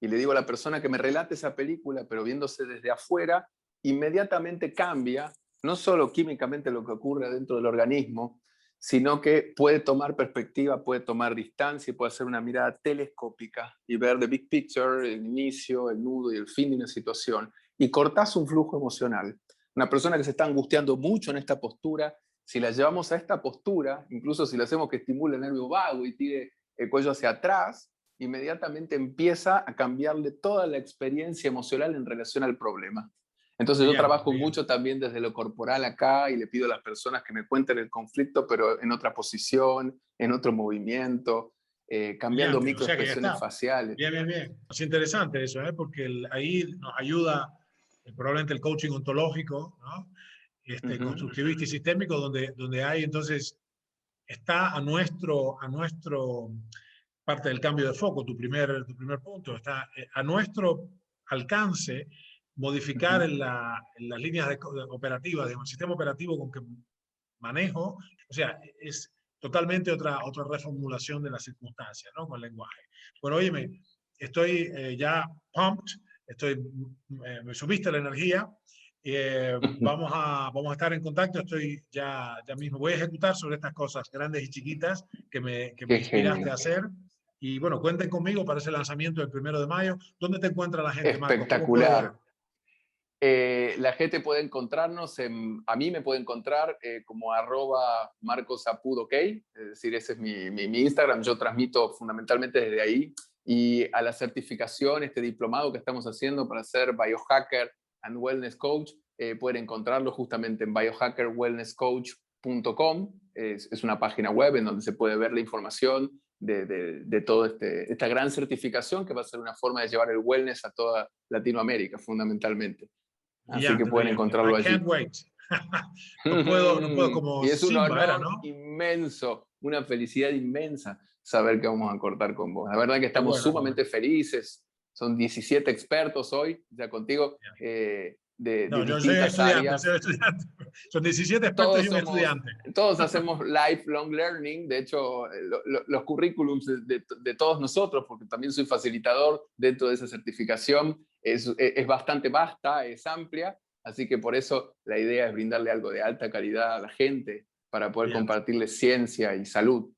y le digo a la persona que me relate esa película, pero viéndose desde afuera, inmediatamente cambia no solo químicamente lo que ocurre dentro del organismo, sino que puede tomar perspectiva, puede tomar distancia y puede hacer una mirada telescópica y ver the big picture, el inicio, el nudo y el fin de una situación. Y cortás un flujo emocional. Una persona que se está angustiando mucho en esta postura, si la llevamos a esta postura, incluso si le hacemos que estimule el nervio vago y tire el cuello hacia atrás, inmediatamente empieza a cambiarle toda la experiencia emocional en relación al problema. Entonces yo trabajo mucho también desde lo corporal acá y le pido a las personas que me cuenten el conflicto, pero en otra posición, en otro movimiento, cambiando microexpresiones faciales. Bien. Es interesante eso, porque ahí nos ayuda probablemente el coaching ontológico, ¿no? Constructivista y sistémico, donde hay entonces, está a nuestro parte del cambio de foco, tu primer punto, está a nuestro alcance modificar en las líneas operativas, del sistema operativo con que manejo, o sea, es totalmente otra reformulación de las circunstancias, ¿no? Con el lenguaje. Bueno, óyeme, estoy ya pumped, me subiste la energía, vamos a estar en contacto, estoy ya mismo, voy a ejecutar sobre estas cosas grandes y chiquitas que me inspiraste a hacer. Y bueno, cuenten conmigo para ese lanzamiento del 1 de mayo. ¿Dónde te encuentra la gente, Marcos? Espectacular. La gente puede encontrarnos, a mí me puede encontrar como @marcosapud_ok, es decir, ese es mi Instagram, yo transmito fundamentalmente desde ahí, y a la certificación, este diplomado que estamos haciendo para ser Biohacker and Wellness Coach, pueden encontrarlo justamente en biohackerwellnesscoach.com, es una página web en donde se puede ver la información de toda esta gran certificación que va a ser una forma de llevar el wellness a toda Latinoamérica, fundamentalmente. Así que pueden encontrarlo allí. I can't wait. No puedo como y es un Simba, honor, ¿no? Inmenso, una felicidad inmensa saber que vamos a cortar con vos. La verdad que estamos sumamente felices. Son 17 expertos hoy, ya contigo, de distintas áreas. Soy estudiante. Son 17 expertos y un estudiante. Todos hacemos lifelong learning. De hecho, los currículums de todos nosotros, porque también soy facilitador dentro de esa certificación, es bastante vasta, es amplia. Así que por eso la idea es brindarle algo de alta calidad a la gente para poder compartirle ciencia y salud.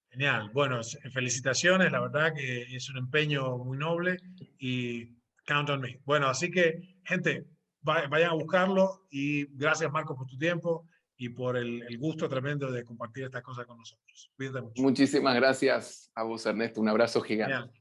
Genial. Bueno, felicitaciones. La verdad que es un empeño muy noble y count on me. Bueno, así que, gente, vayan a buscarlo y gracias, Marcos, por tu tiempo y por el gusto tremendo de compartir estas cosas con nosotros. Cuídate mucho. Muchísimas gracias a vos, Ernesto. Un abrazo gigante. Genial.